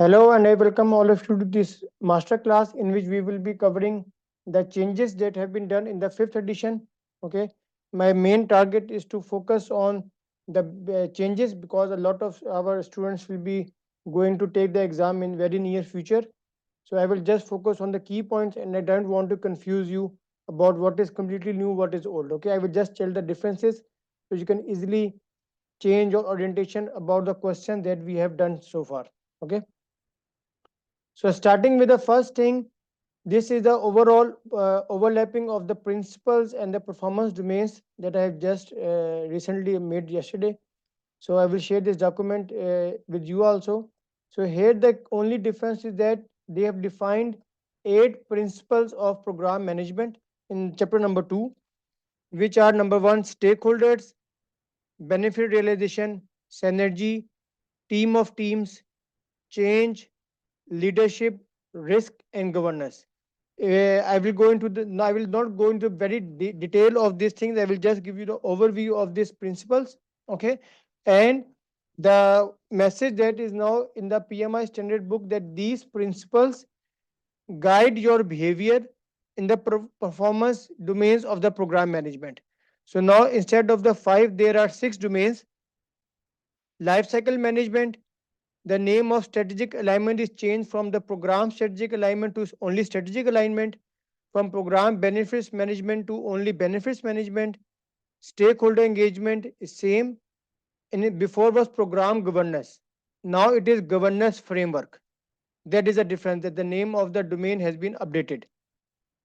Hello and I welcome all of you to this master class in which we will be covering the changes that have been done in the fifth edition. Okay, my main target is to focus on the changes because a lot of our students will be going to take the exam in very near future. So I will just focus on the key points and I don't want to confuse you about what is completely new, what is old. Okay, I will just tell the differences so you can easily change your orientation about the question that we have done so far. Okay. So starting with the first thing, this is the overall overlapping of the principles and the performance domains that I have just recently made yesterday. So I will share this document with you also. So here the only difference is that they have defined 8 principles of program management in chapter number 2, which are number 1, stakeholders, benefit realization, synergy, team of teams, change, leadership, risk, and governance. I will go into the. No, I will not go into very detail of these things. I will just give you the overview of these principles. Okay, and the message that is now in the PMI standard book that these principles guide your behavior in the performance domains of the program management. So now instead of the 5, there are 6 domains. Life cycle management, the name of strategic alignment is changed from the program strategic alignment to only strategic alignment, from program benefits management to only benefits management. Stakeholder engagement is same, and before was program governance. Now it is governance framework. That is a difference, that the name of the domain has been updated.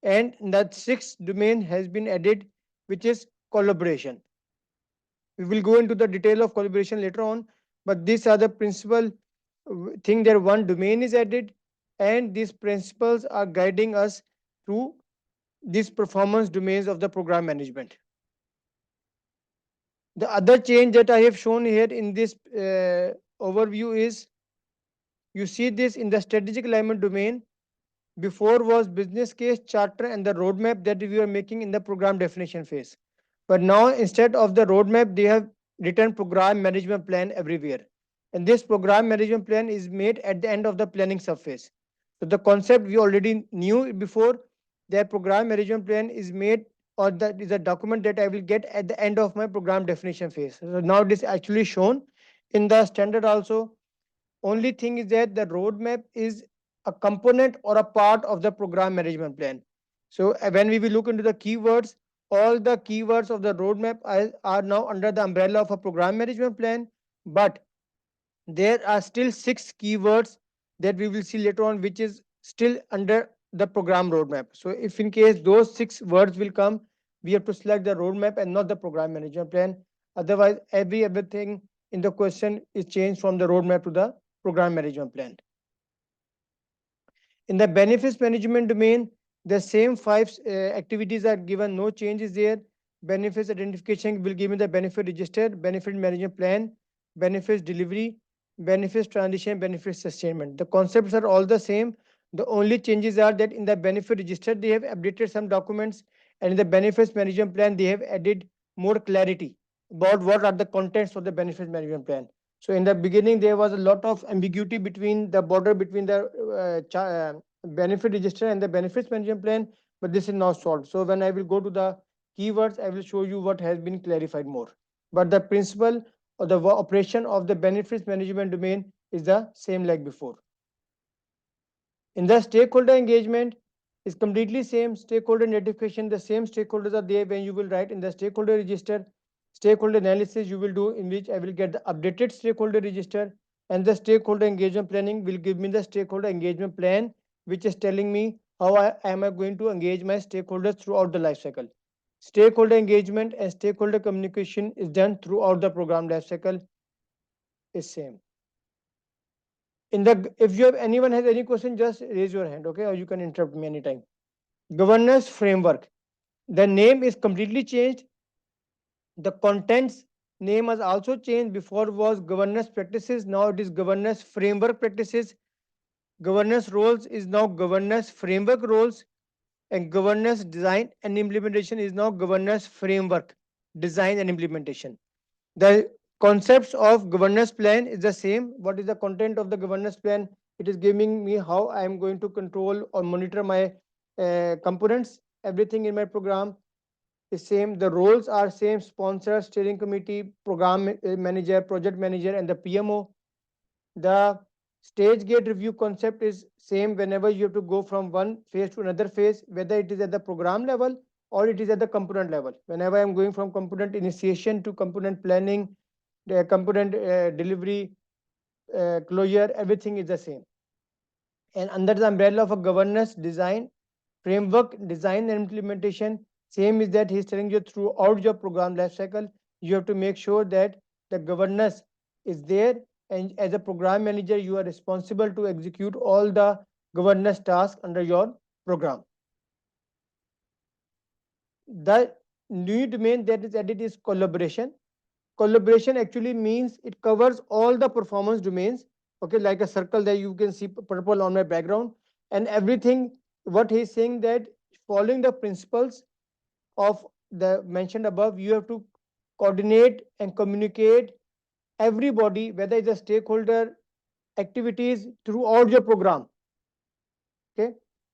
And that sixth domain has been added, which is collaboration. We will go into the detail of collaboration later on, but these are the principal thing that one domain is added, and these principles are guiding us through these performance domains of the program management. The other change that I have shown here in this overview is, you see this in the strategic alignment domain. Before was business case, charter, and the roadmap that we were making in the program definition phase. But now instead of the roadmap, they have written program management plan everywhere. And this program management plan is made at the end of the planning subphase. So the concept we already knew before, that program management plan is made, or that is a document that I will get at the end of my program definition phase. So now this is actually shown in the standard also. Only thing is that the roadmap is a component or a part of the program management plan. So when we will look into the keywords, all the keywords of the roadmap are now under the umbrella of a program management plan, but there are still 6 keywords that we will see later on, which is still under the program roadmap. So if in case those 6 words will come, we have to select the roadmap and not the program management plan. Otherwise, everything in the question is changed from the roadmap to the program management plan. In the benefits management domain, the same 5 activities are given, no changes there. Benefits identification will give me the benefit register, benefit management plan, benefits delivery, benefits transition, benefits sustainment. The concepts are all the same. The only changes are that in the benefit register, they have updated some documents, and in the benefits management plan, they have added more clarity about what are the contents of the benefits management plan. So in the beginning, there was a lot of ambiguity between the border between the benefit register and the benefits management plan, but this is now solved. So when I will go to the keywords, I will show you what has been clarified more. But the principle or the operation of the benefits management domain is the same like before. In the stakeholder engagement, is completely same. Stakeholder notification, the same stakeholders are there when you will write in the stakeholder register. Stakeholder analysis you will do, in which I will get the updated stakeholder register, and the stakeholder engagement planning will give me the stakeholder engagement plan, which is telling me how am I going to engage my stakeholders throughout the life cycle. Stakeholder engagement and stakeholder communication is done throughout the program life cycle is same. In the, if you have anyone has any question, just raise your hand, okay, or you can interrupt me anytime. Governance framework, the name is completely changed. The contents name has also changed. Before was governance practices, now it is governance framework practices. Governance roles is now governance framework roles, and governance design and implementation is now governance framework design and implementation. The concepts of governance plan is the same. What is the content of the governance plan? It is giving me how I am going to control or monitor my components. Everything in my program is same. The roles are same: sponsor, steering committee, program manager, project manager, and the PMO. The stage gate review concept is same whenever you have to go from one phase to another phase, whether it is at the program level or it is at the component level. Whenever I am going from component initiation to component planning, the component delivery, closure, everything is the same. And under the umbrella of a governance design framework, design and implementation, same is that he's telling you throughout your program life cycle, you have to make sure that the governance is there, and as a program manager you are responsible to execute all the governance tasks under your program. The new domain that is added is collaboration. Collaboration actually means it covers all the performance domains, okay, like a circle that you can see purple on my background, and everything. What he's saying that following the principles of the mentioned above, you have to coordinate and communicate everybody, whether it's a stakeholder, activities throughout your program. Okay,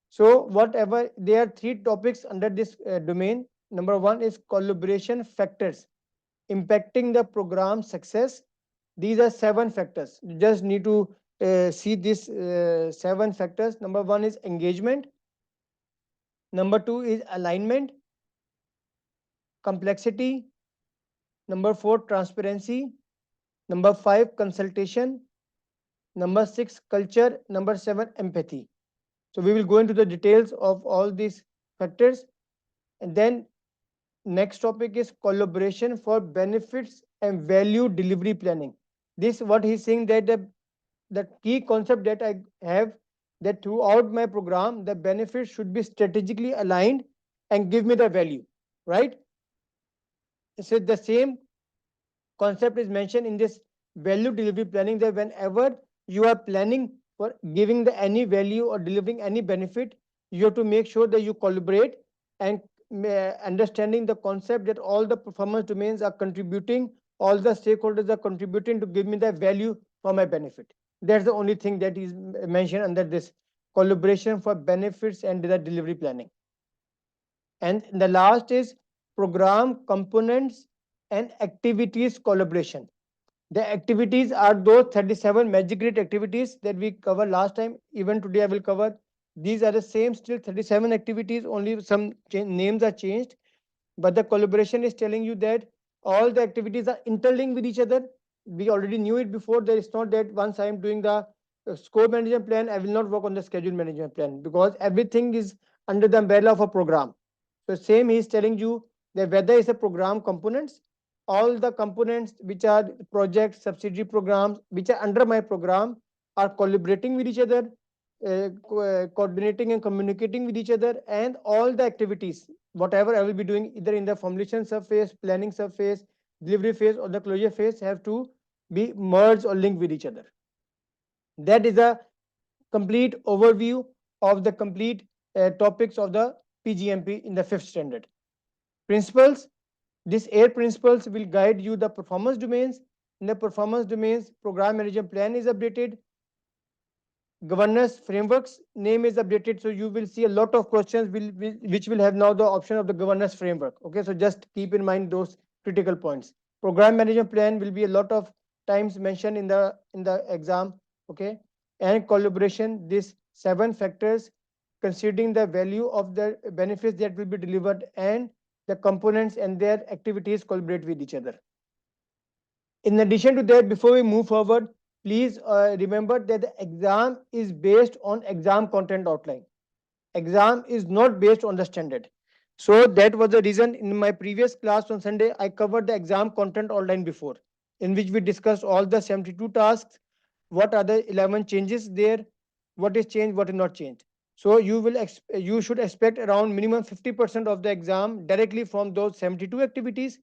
so whatever, there are three topics under this domain. Number one is collaboration factors impacting the program success. These are seven factors. You just need to see these seven factors. Number one is engagement. Number two is alignment, complexity. Number four, transparency. Number five, consultation. Number six, culture. Number seven, empathy. So we will go into the details of all these factors. And then next topic is collaboration for benefits and value delivery planning. This what he's saying, that the key concept that I have, that throughout my program the benefits should be strategically aligned and give me the value, right? So the same concept is mentioned in this value delivery planning, that whenever you are planning for giving the any value or delivering any benefit, you have to make sure that you collaborate and understanding the concept that all the performance domains are contributing, all the stakeholders are contributing to give me the value for my benefit. That's the only thing that is mentioned under this collaboration for benefits and the delivery planning. And the last is program components and activities collaboration. The activities are those 37 magic grid activities that we covered last time. Even today I will cover. These are the same, still 37 activities, only some names are changed. But the collaboration is telling you that all the activities are interlinked with each other. We already knew it before. There is not that once I am doing the scope management plan, I will not work on the schedule management plan, because everything is under the umbrella of a program. So same he is telling you that whether it's a program components, all the components which are projects, subsidiary programs which are under my program are collaborating with each other, coordinating and communicating with each other, and all the activities whatever I will be doing either in the formulation surface, planning surface, delivery phase, or the closure phase have to be merged or linked with each other. That is a complete overview of the complete topics of the PGMP in the 5th standard. Principles. These 8 principles will guide you the performance domains. In the performance domains, program management plan is updated. Governance frameworks name is updated, so you will see a lot of questions which will have now the option of the governance framework. Okay, so just keep in mind those critical points. Program management plan will be a lot of times mentioned in the exam. Okay, and collaboration, these 7 factors considering the value of the benefits that will be delivered, and the components and their activities collaborate with each other. In addition to that, before we move forward, please remember that the exam is based on exam content outline. Exam is not based on the standard. So that was the reason in my previous class on Sunday, I covered the exam content outline before, in which we discussed all the 72 tasks, what are the 11 changes there, what is changed, what is not changed. So you should expect around minimum 50% of the exam directly from those 72 activities.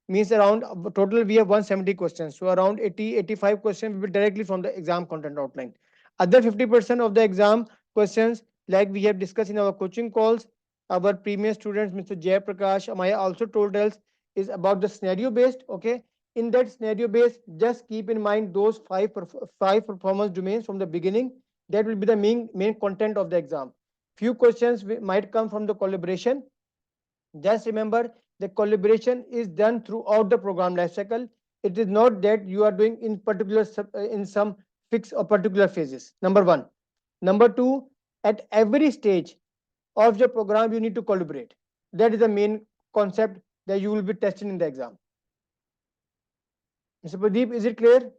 Means around total we have 170 questions, so around 80-85 questions will be directly from the exam content outline. Other 50% of the exam questions, like we have discussed in our coaching calls, our premium students Mr. Jay Prakash Amaya also told us, is about the scenario based. Okay, in that scenario based, just keep in mind those five performance domains from the beginning, That will be the main content of the exam. Few questions might come from the collaboration. Just remember, the collaboration is done throughout the program lifecycle. It is not that you are doing in particular in some fixed or particular phases. Number one. Number two, at every stage of your program, you need to collaborate. That is the main concept that you will be tested in the exam. Mr. Pradeep, is it clear?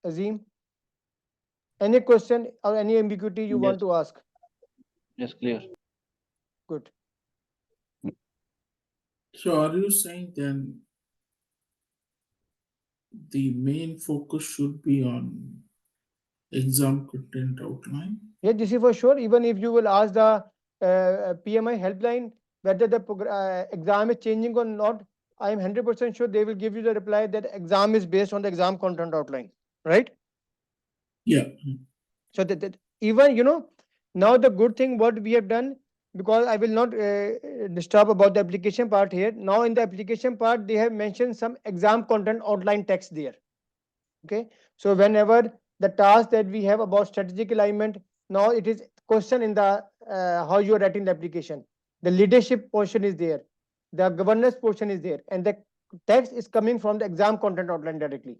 Azim, any question or any ambiguity you want to ask? Yes, clear. Good. So are you saying then the main focus should be on exam content outline? Yeah, this is for sure. Even if you will ask the PMI helpline whether the exam is changing or not, I am 100% sure they will give you the reply that exam is based on the exam content outline, right? Yeah. So that even, now the good thing what we have done, because I will not disturb about the application part here. Now in the application part, they have mentioned some exam content outline text there. Okay, so whenever the task that we have about strategic alignment, now it is question in the how you are writing the application. The leadership portion is there, the governance portion is there, and the text is coming from the exam content outline directly.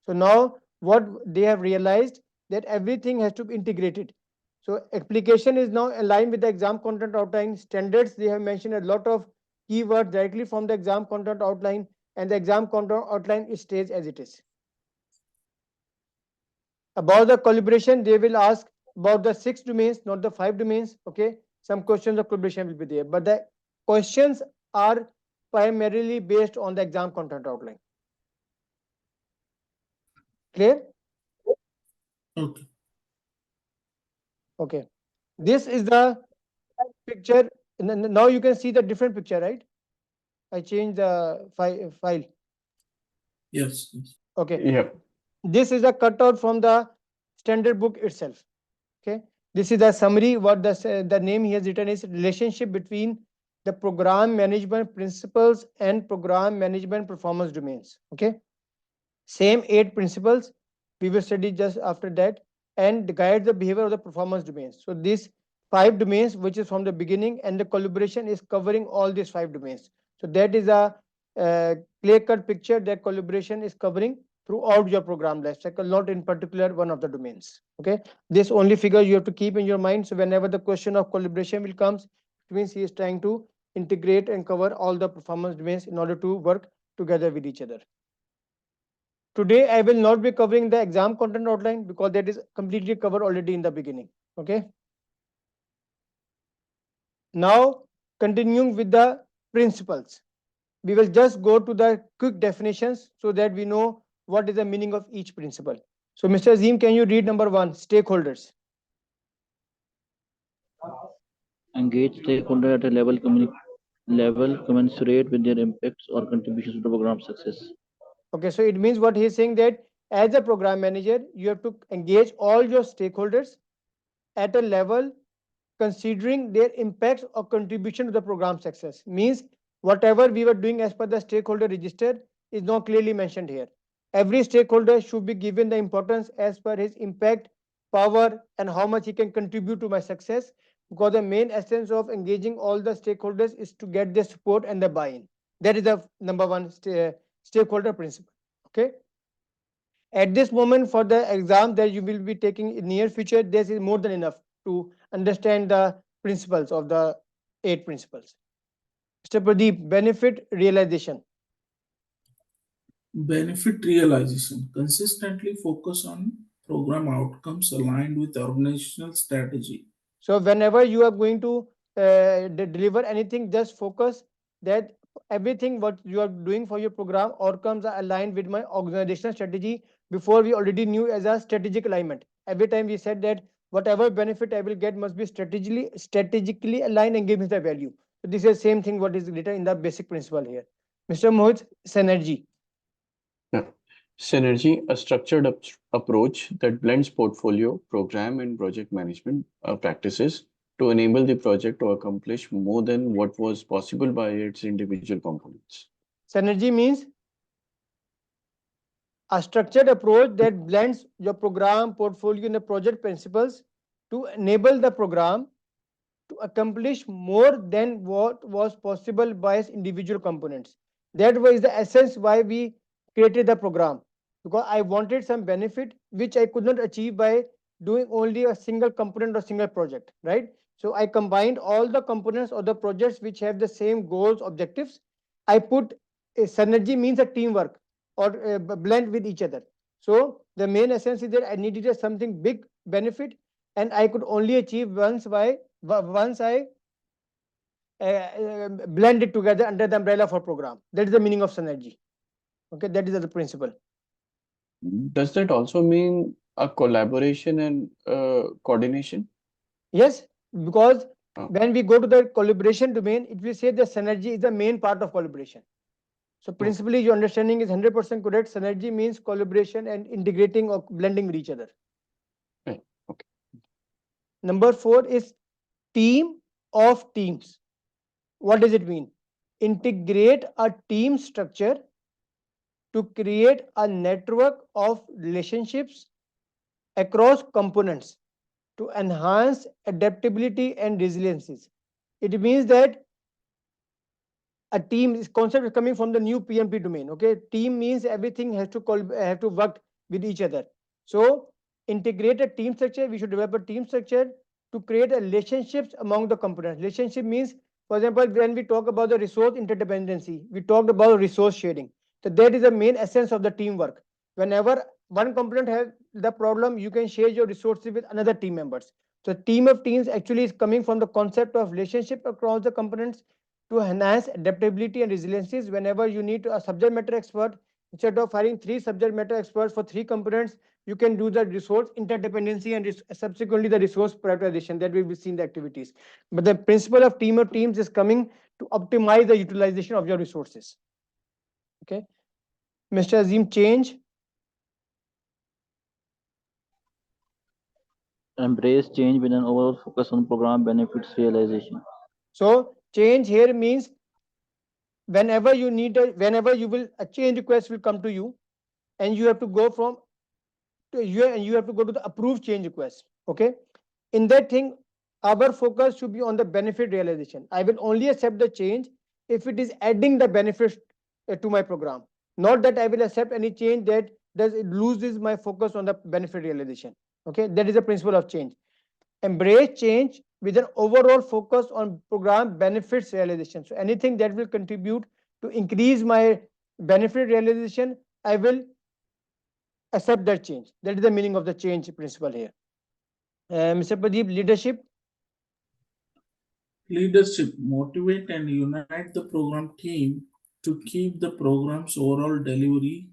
So now what they have realized, that everything has to be integrated. So application is now aligned with the exam content outline standards. They have mentioned a lot of keywords directly from the exam content outline, and the exam content outline stays as it is. About the collaboration, they will ask about the 6 domains, not the 5 domains. Okay, some questions of collaboration will be there, but the questions are primarily based on the exam content outline. Clear? Okay. Okay, this is the picture. Now you can see the different picture, right? I changed the file. Yes. Yes. Okay, Yep. this is a cutout from the standard book itself. Okay, this is the summary. What the name he has written is relationship between the program management principles and program management performance domains. Okay, same 8 principles we will study just after that, and guide the behavior of the performance domains. So these 5 domains, which is from the beginning, and the collaboration is covering all these 5 domains. So that is a clear cut picture that collaboration is covering throughout your program lifecycle, not in particular one of the domains. Okay, this only figure you have to keep in your mind. So whenever the question of collaboration will comes, it means he is trying to integrate and cover all the performance domains in order to work together with each other. Today I will not be covering the exam content outline because that is completely covered already in the beginning. Okay, now continuing with the principles, we will just go to the quick definitions so that we know what is the meaning of each principle. So Mr. Azim, can you read number 1, stakeholders? Engage stakeholder at a level commensurate with their impacts or contributions to the program success. Okay, so it means what he is saying, that as a program manager, you have to engage all your stakeholders at a level considering their impacts or contribution to the program success. Means whatever we were doing as per the stakeholder register is not clearly mentioned here. Every stakeholder should be given the importance as per his impact, power, and how much he can contribute to my success, because the main essence of engaging all the stakeholders is to get their support and the buy-in. That is the number 1 stakeholder principle. Okay, at this moment for the exam that you will be taking in near future, this is more than enough to understand the principles of the 8 principles. Mr. Pradeep, benefit realization. Benefit realization. Consistently focus on program outcomes aligned with organizational strategy. So whenever you are going to deliver anything, just focus that everything what you are doing for your program outcomes are aligned with my organizational strategy. Before we already knew as a strategic alignment. Every time we said that whatever benefit I will get must be strategically aligned and give me the value. So this is the same thing what is written in the basic principle here. Mr. Mohit, synergy. Yeah. Synergy, a structured approach that blends portfolio, program, and project management practices to enable the project to accomplish more than what was possible by its individual components. Synergy means A structured approach that blends your program, portfolio, and the project principles to enable the program to accomplish more than what was possible by its individual components. That was the essence why we created the program, because I wanted some benefit which I could not achieve by doing only a single component or single project, right? So I combined all the components of the projects which have the same goals, objectives. I put a synergy, means a teamwork or blend with each other. So the main essence is that I needed something big benefit, and I could only achieve once I blend it together under the umbrella of a program. That is the meaning of synergy. Okay, that is the principle. Does that also mean a collaboration and coordination? Yes, because Oh, when we go to the collaboration domain, it will say the synergy is the main part of collaboration. So okay. principally, your understanding is 100% correct. Synergy means collaboration and integrating or blending with each other. Right. Okay. Number 4 is team of teams. What does it mean? Integrate a team structure to create a network of relationships across components to enhance adaptability and resiliences. It means that a team, this concept is coming from the new PMP domain. Okay, team means everything have to work with each other. So integrate a team structure. We should develop a team structure to create a relationships among the components. Relationship means, for example, when we talk about the resource interdependency, we talked about resource sharing. So that is the main essence of the teamwork. Whenever one component has the problem, you can share your resources with another team members. So team of teams actually is coming from the concept of relationship across the components to enhance adaptability and resiliencies. Whenever you need a subject matter expert, instead of hiring 3 subject matter experts for 3 components, you can do the resource interdependency and subsequently the resource prioritization that we will see in the activities. But the principle of team of teams is coming to optimize the utilization of your resources. Okay, Mr. Azim, change. Embrace change with an overall focus on program benefits realization. So change here means whenever you will a change request will come to you, and you have to go from you have to go to the approved change request. Okay, in that thing, our focus should be on the benefit realization. I will only accept the change if it is adding the benefits to my program, not that I will accept any change that does it loses my focus on the benefit realization. Okay, that is the principle of change. Embrace change with an overall focus on program benefits realization. So anything that will contribute to increase my benefit realization, I will accept that change. That is the meaning of the change principle here. Mr. Pradeep, leadership. Leadership motivate and unite the program team to keep the program's overall delivery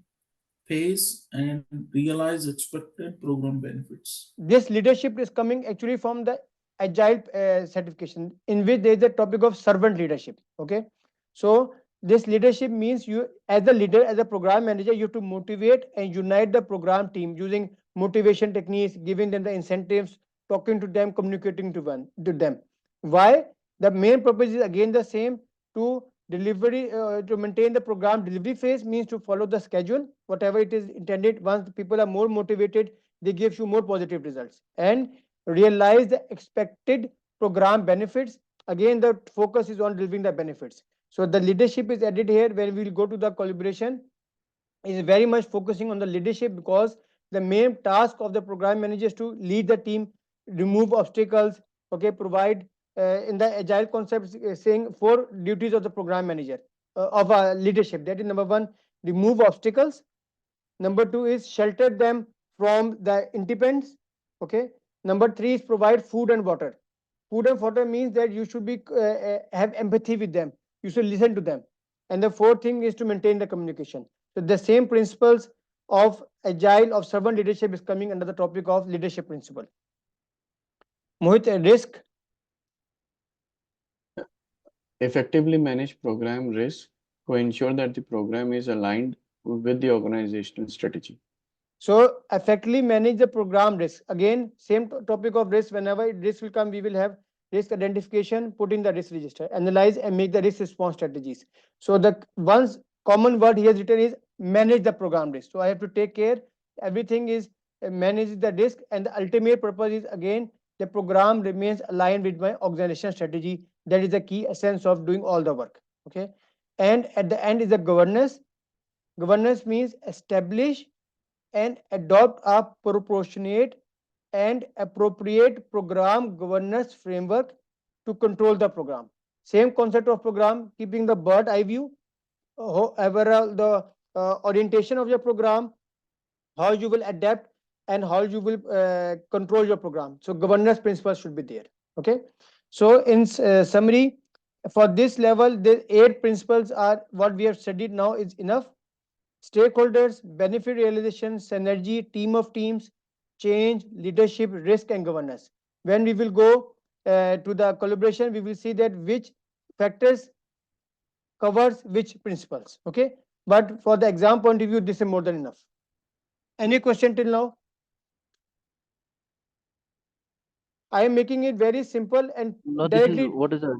pace and realize expected program benefits. This leadership is coming actually from the agile certification, in which there is a topic of servant leadership. Okay, so this leadership means you, as a leader, as a program manager, you have to motivate and unite the program team using motivation techniques, giving them the incentives, talking to them, communicating to them. Why? The main purpose is again the same: to delivery to maintain the program delivery phase, means to follow the schedule whatever it is intended. Once people are more motivated, they give you more positive results and realize the expected program benefits. Again, the focus is on delivering the benefits. So the leadership is added here. When we will go to the collaboration, is very much focusing on the leadership, because the main task of the program manager is to lead the team, remove obstacles. Okay, provide in the agile concept, saying 4 duties of the program manager of leadership. That is number 1, remove obstacles. Number 2 is shelter them from the independence. Okay, number 3 is provide food and water. Food and water means that you should be have empathy with them, you should listen to them. And the fourth thing is to maintain the communication. So the same principles of agile, of servant leadership, is coming under the topic of leadership principle. Mohit, risk. Effectively manage program risk to ensure that the program is aligned with the organizational strategy. So effectively manage the program risk. Again, same topic of risk. Whenever risk will come, we will have risk identification, put in the risk register, analyze and make the risk response strategies. So the once common word he has written is manage the program risk. So I have to take care, everything is manage the risk, and the ultimate purpose is again the program remains aligned with my organization strategy. That is the key essence of doing all the work. Okay, and at the end is the governance. Governance means establish and adopt a proportionate and appropriate program governance framework to control the program. Same concept of program, keeping the bird eye view, overall the orientation of your program, how you will adapt, and how you will control your program. So governance principles should be there. Okay. So in summary, for this level, the 8 principles are what we have studied now is enough. Stakeholders, benefit realization, synergy, team of teams, change, leadership, risk, and governance. When we will go to the collaboration, we will see that which factors covers which principles. Okay. But for the exam point of view, this is more than enough. Any question till now? I am making it very simple and No, this is directly. what is that?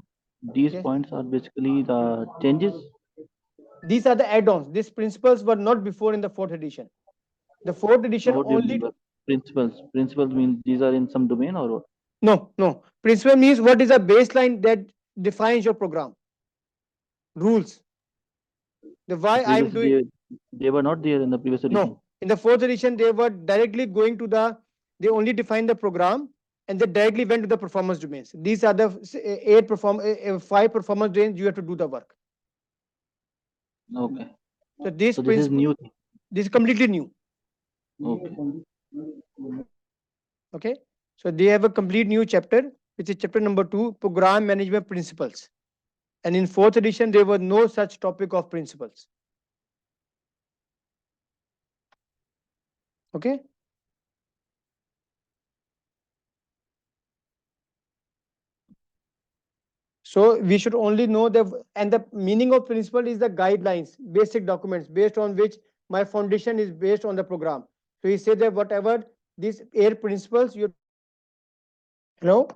These Yes, points are basically the changes. these are the add-ons. These principles were not before in the fourth edition. The fourth edition What do you mean only. by principles? Principles mean these are in some domain or what? No. Principle means what is a baseline that defines your program rules. The why I am Previously, doing. they were not there in the previous edition. No, in the fourth edition they were directly going to the. They only defined the program and they directly went to the performance domains. These are the 5 performance domains you have to do the work. Okay. So this So this is principle, new thing. this is completely new. Okay. Okay, so they have a complete new chapter, which is chapter number 2, program management principles. And in fourth edition, there was no such topic of principles. Okay. So we should only know and the meaning of principle is the guidelines, basic documents based on which my foundation is based on the program. So he said that whatever these 8 principles, you. Hello.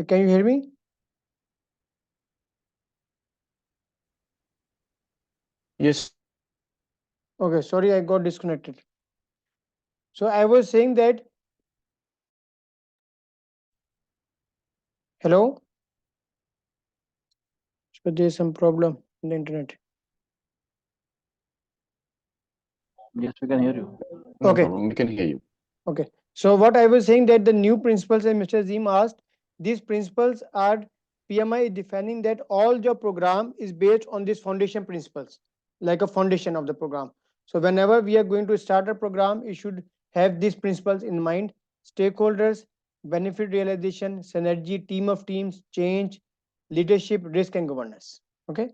Can you hear me? Yes. Okay, sorry, I got disconnected. So I was saying that. Hello. So there's some problem in the internet. Yes, we can hear you. No Okay. problem. We can hear you. Okay. So what I was saying that the new principles, and Mr. Zim asked, these principles are PMI is defining that all your program is based on these foundation principles, like a foundation of the program. So whenever we are going to start a program, you should have these principles in mind: stakeholders, benefit realization, synergy, team of teams, change, leadership, risk, and governance. Okay.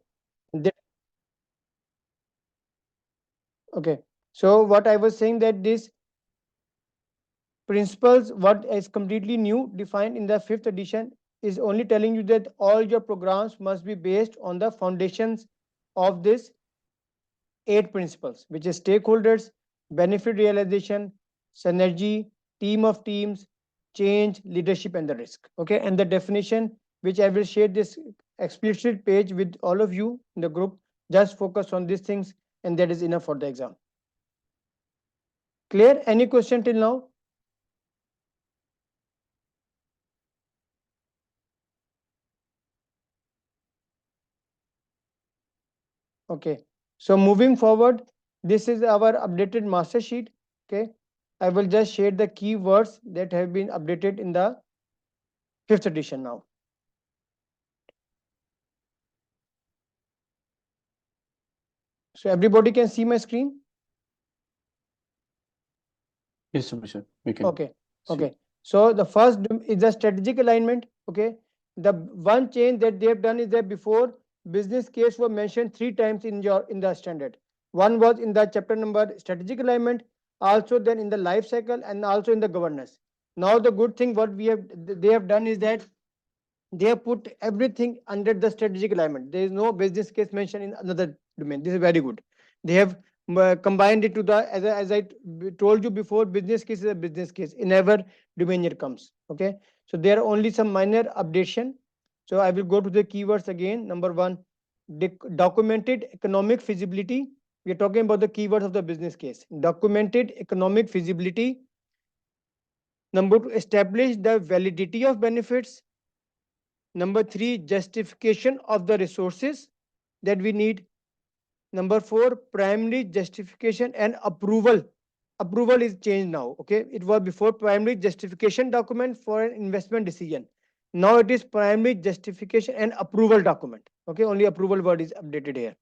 Okay. So what I was saying that this principles, what is completely new defined in the 5th edition, is only telling you that all your programs must be based on the foundations of this 8 principles, which is stakeholders, benefit realization, synergy, team of teams, change, leadership, and the risk. Okay, and the definition, which I will share this explicit page with all of you in the group. Just focus on these things, and that is enough for the exam. Clear? Any question till now? Okay, so moving forward, this is our updated master sheet. Okay, I will just share the keywords that have been updated in the 5th edition now. So everybody can see my screen. Yes, Sir. We can Okay, see. okay. So the first is the strategic alignment. Okay, the one change that they have done is that before business case were mentioned 3 times in the standard. One was in the chapter number strategic alignment, also then in the life cycle, and also in the governance. Now the good thing what they have done is that they have put everything under the strategic alignment. There is no business case mentioned in another domain. This is very good. They have combined it to the, as I told you before, business case is a business case in every domain it comes. Okay, so there are only some minor updation. So I will go to the keywords again. Number one, documented economic feasibility. We are talking about the keywords of the business case. Documented economic feasibility. Number two, establish the validity of benefits. Number three, justification of the resources that we need. Number four, primary justification and approval. Approval is changed now. Okay, it was before primary justification document for an investment decision. Now it is primary justification and approval document. Okay, only approval word is updated here.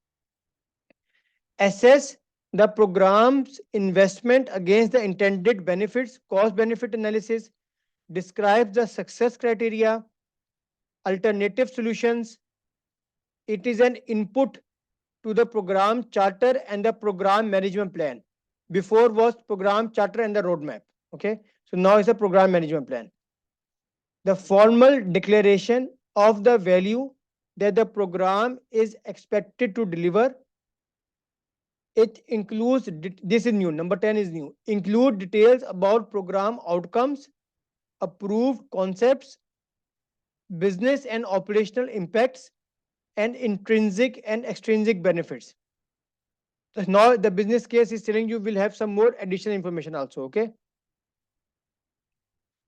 Assess the program's investment against the intended benefits, cost benefit analysis, describes the success criteria, alternative solutions. It is an input to the program charter and the program management plan. Before was program charter and the roadmap. Okay, so now it's a program management plan. The formal declaration of the value that the program is expected to deliver. It includes, this is new, number 10 is new, include details about program outcomes, approved concepts, business and operational impacts, and intrinsic and extrinsic benefits. So now the business case is telling you will have some more additional information also. Okay,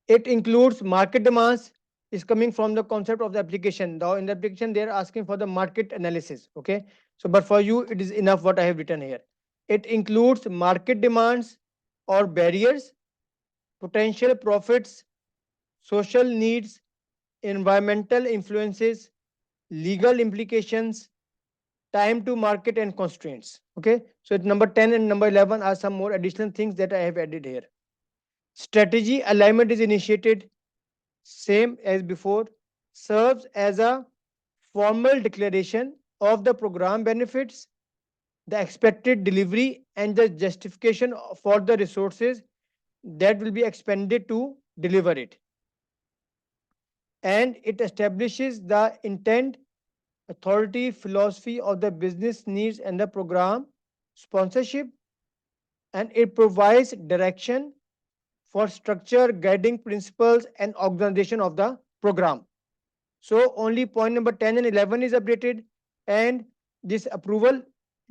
it includes market demands, is coming from the concept of the application. Now in the application they are asking for the market analysis. Okay, so but for you it is enough what I have written here. It includes market demands or barriers, potential profits, social needs, environmental influences, legal implications, time to market and constraints. Okay, so number 10 and number 11 are some more additional things that I have added here. Strategy alignment is initiated, same as before, serves as a formal declaration of the program benefits, the expected delivery, and the justification for the resources that will be expended to deliver it. And it establishes the intent, authority, philosophy of the business needs and the program sponsorship, and it provides direction for structure, guiding principles, and organization of the program. So only point number 10 and 11 is updated, and this approval,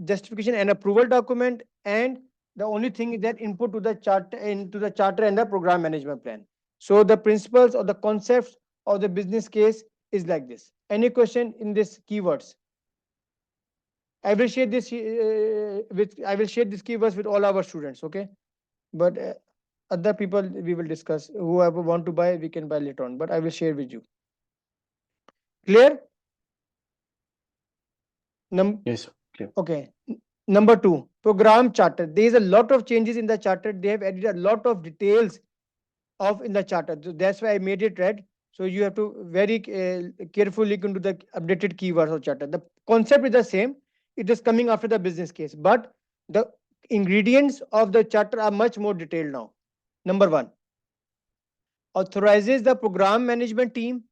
justification and approval document, and the only thing is that input to the charter, into the charter and the program management plan. So the principles or the concepts of the business case is like this. Any question in this keywords? I will share this I will share these keywords with all our students. Okay, but other people we will discuss. Whoever want to buy, we can buy later on. But I will share with you. Clear? Yes, clear. Okay. Number two, program charter. There is a lot of changes in the charter. They have added a lot of details of in the charter. So that's why I made it red. So you have to very carefully look into the updated keywords of charter. The concept is the same. It is coming after the business case, but the ingredients of the charter are much more detailed now. Number one, authorizes the program management team,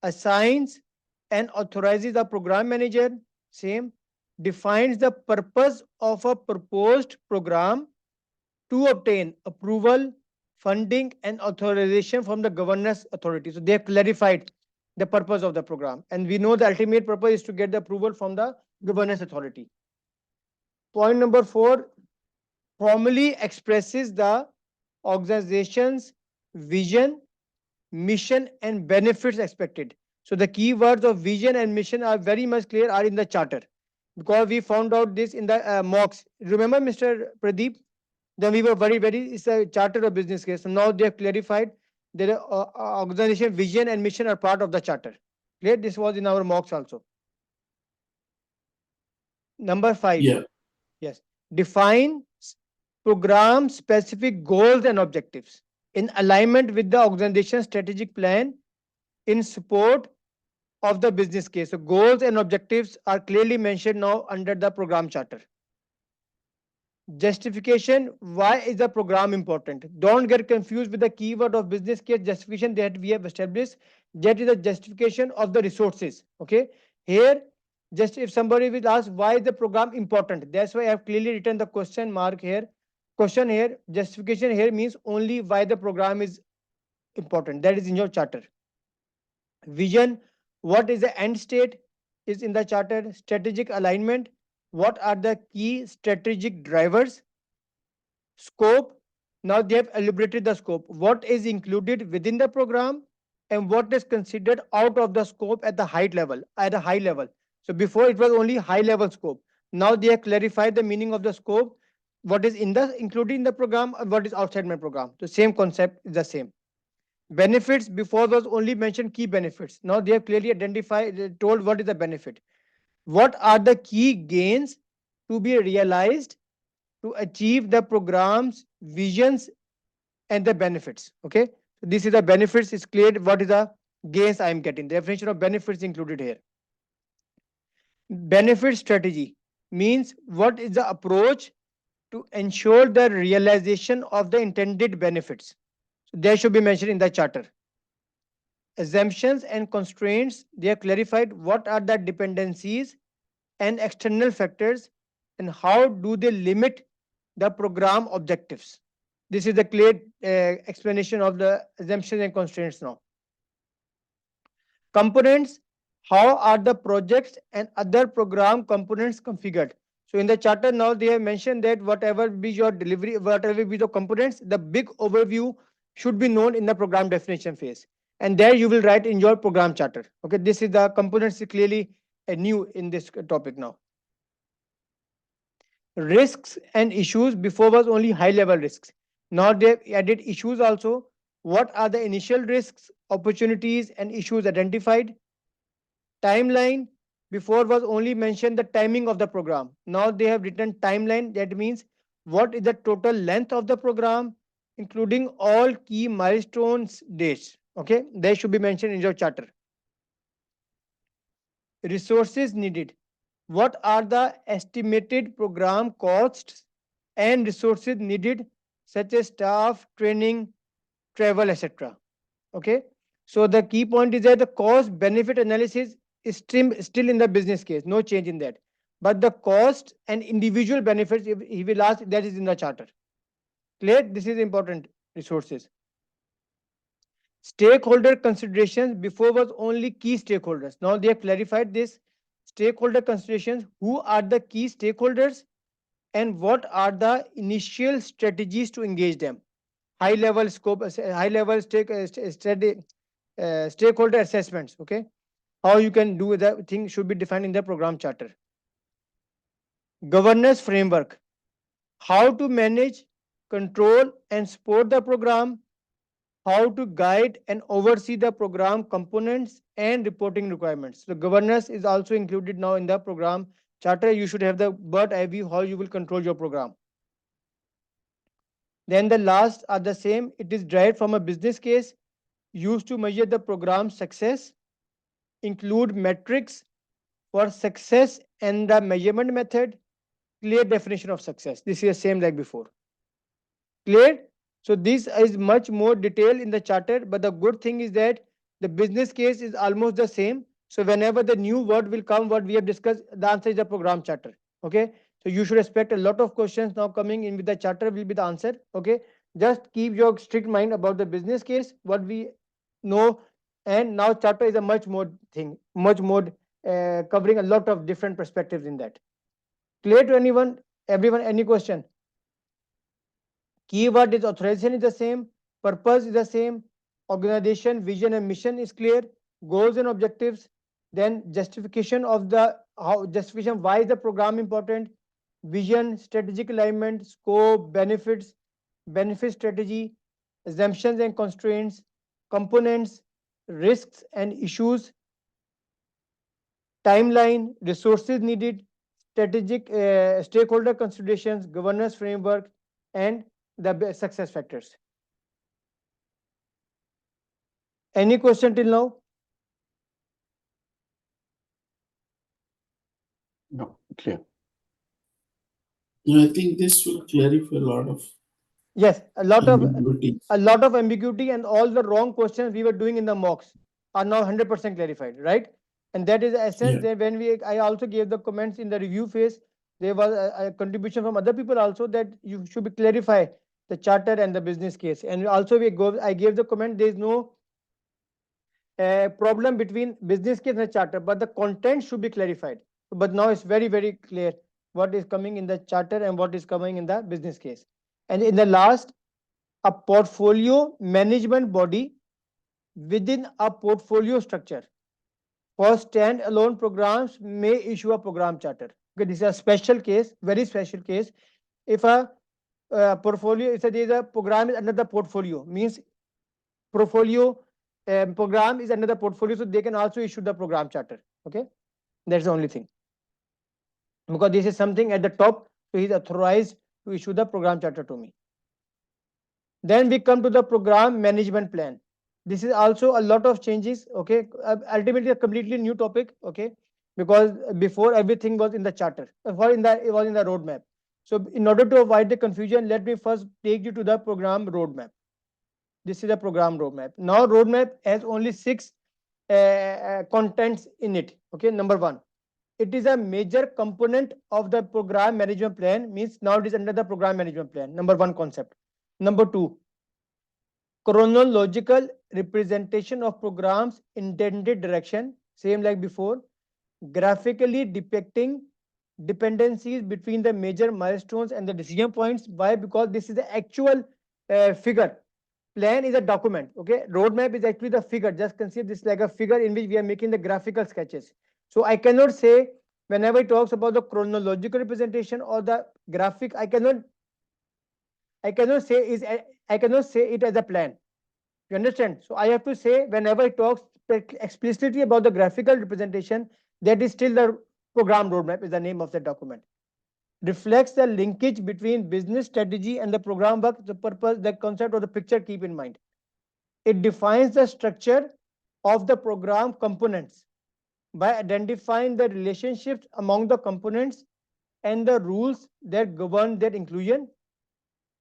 assigns and authorizes the program manager, same, defines the purpose of a proposed program to obtain approval, funding, and authorization from the governance authority. So they have clarified the purpose of the program. And we know the ultimate purpose is to get the approval from the governance authority. Point number 4, formally expresses the organization's vision, mission, and benefits expected. So the keywords of vision and mission are very much clear, are in the charter, because we found out this in the mocks. Remember, Mr. Pradeep? Then we were very, it's a charter of business case. So now they have clarified that the organization vision and mission are part of the charter. Clear? This was in our mocks also. Number 5. Yeah. Yes. Define program specific goals and objectives in alignment with the organization's strategic plan in support of the business case. So goals and objectives are clearly mentioned now under the program charter. Justification, why is the program important? Don't get confused with the keyword of business case justification that we have established. That is the justification of the resources. Okay, here just if somebody will ask why is the program important, that's why I have clearly written the question mark here. Question here, justification here means only why the program is important. That is in your charter. Vision, What is the end state is in the charter. Strategic alignment. What are the key strategic drivers? Scope. Now they have elaborated the scope. What is included within the program and what is considered out of the scope at the height level, at a high level. So before it was only high level scope. Now they have clarified the meaning of the scope, what is in the included in the program and what is outside my program. The same concept is the same. Benefits before was only mentioned key benefits. Now they have clearly identified, told what is the benefit. What are the key gains to be realized to achieve the program's visions and the benefits. Okay, so this is the benefits. Is clear what is the gains I am getting. The definition of benefits included here. Benefit strategy means what is the approach to ensure the realization of the intended benefits. So they should be mentioned in the charter. Assumptions and constraints, they are clarified what are the dependencies and external factors and how do they limit the program objectives. This is the clear explanation of the assumptions and constraints now. Components, how are the projects and other program components configured? So in the charter now they have mentioned that whatever be your delivery, whatever be the components, the big overview should be known in the program definition phase. And there you will write in your program charter. Okay, this is the components clearly new in this topic now. Risks and issues before was only high level risks. Now they have added issues also. What are the initial risks, opportunities, and issues identified? Timeline before was only mentioned the timing of the program. Now they have written timeline. That means what is the total length of the program, including all key milestones dates. Okay, they should be mentioned in your charter. Resources needed. What are the estimated program costs and resources needed, such as staff, training, travel, etc. Okay, so the key point is that the cost benefit analysis is still in the business case, no change in that. But the cost and individual benefits, if he will ask, that is in the charter. Clear? This is important. Resources. Stakeholder considerations before was only key stakeholders. Now they have clarified this. Stakeholder considerations, who are the key stakeholders and what are the initial strategies to engage them. High level scope, high level stakeholder assessments. Okay, how you can do that thing should be defined in the program charter. Governance framework, how to manage, control, and support the program, how to guide and oversee the program components and reporting requirements. So governance is also included now in the program charter. You should have the bird eye view how you will control your program. Then the last are the same. It is derived from a business case used to measure the program success, include metrics for success and the measurement method, clear definition of success. This is the same like before. Clear? So this is much more detailed in the charter, but the good thing is that the business case is almost the same. So whenever the new word will come, what we have discussed, the answer is the program charter. Okay. So you should expect a lot of questions now coming in with the charter will be the answer. Okay. Just keep your strict mind about the business case, what we know, and now charter is a much more thing, much more covering a lot of different perspectives in that. Clear to anyone? Everyone, any question? Keyword is authorization is the same, purpose is the same, organization, vision and mission is clear, goals and objectives, then justification of the how justification why is the program important, vision, strategic alignment, scope, benefits, benefit strategy, assumptions and constraints, components, risks and issues, timeline, resources needed, strategic stakeholder considerations, governance framework, and the success factors. Any question till now? No, clear. I think this will clarify a lot of Yes, ambiguity. a lot of ambiguity and all the wrong questions we were doing in the mocks are now 100% clarified, right? And that is the essence. Yeah. That when I also gave the comments in the review phase, there was a contribution from other people also that you should be clarify the charter and the business case. And also I gave the comment. There is no problem between business case and charter, but the content should be clarified. But now it's very, very clear what is coming in the charter and what is coming in the business case. And in the last, a portfolio management body within a portfolio structure for stand-alone programs may issue a program charter. Okay, this is a special case, very special case. If a portfolio, if there is a program is under the portfolio, means portfolio program is under the portfolio, so they can also issue the program charter. Okay, that's the only thing, because this is something at the top, so he's authorized to issue the program charter to me. Then we come to the program management plan. This is also a lot of changes. Okay, ultimately a completely new topic. Okay, because before everything was in the charter, or it was in the roadmap. So in order to avoid the confusion, let me first take you to the program roadmap. This is a program roadmap. Now roadmap has only 6 contents in it. Okay, number 1, it is a major component of the program management plan, means now it is under the program management plan. Number 1 concept. Number 2, chronological representation of programs intended direction, same like before, graphically depicting dependencies between the major milestones and the decision points. Why? Because this is the actual figure. Plan is a document. Okay, roadmap is actually the figure. Just consider this like a figure in which we are making the graphical sketches. So I cannot say, whenever it talks about the chronological representation or the graphic, I cannot say it as a plan. You understand? So I have to say, whenever it talks explicitly about the graphical representation, that is still the program roadmap, is the name of the document. Reflects the linkage between business strategy and the program work, the purpose, the concept of the picture, keep in mind. It defines the structure of the program components by identifying the relationships among the components and the rules that govern their inclusion.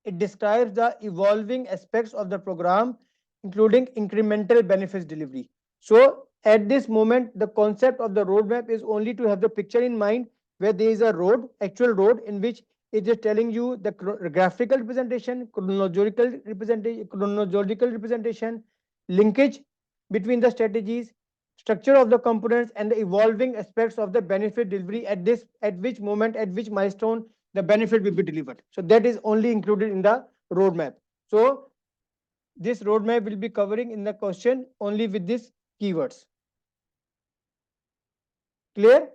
It describes the evolving aspects of the program, including incremental benefits delivery. So at this moment, the concept of the roadmap is only to have the picture in mind, where there is a road, actual road, in which it is telling you the graphical representation, chronological representation, linkage between the strategies, structure of the components, and the evolving aspects of the benefit delivery at which moment, at which milestone the benefit will be delivered. So that is only included in the roadmap. So this roadmap will be covering in the question only with these keywords. Clear?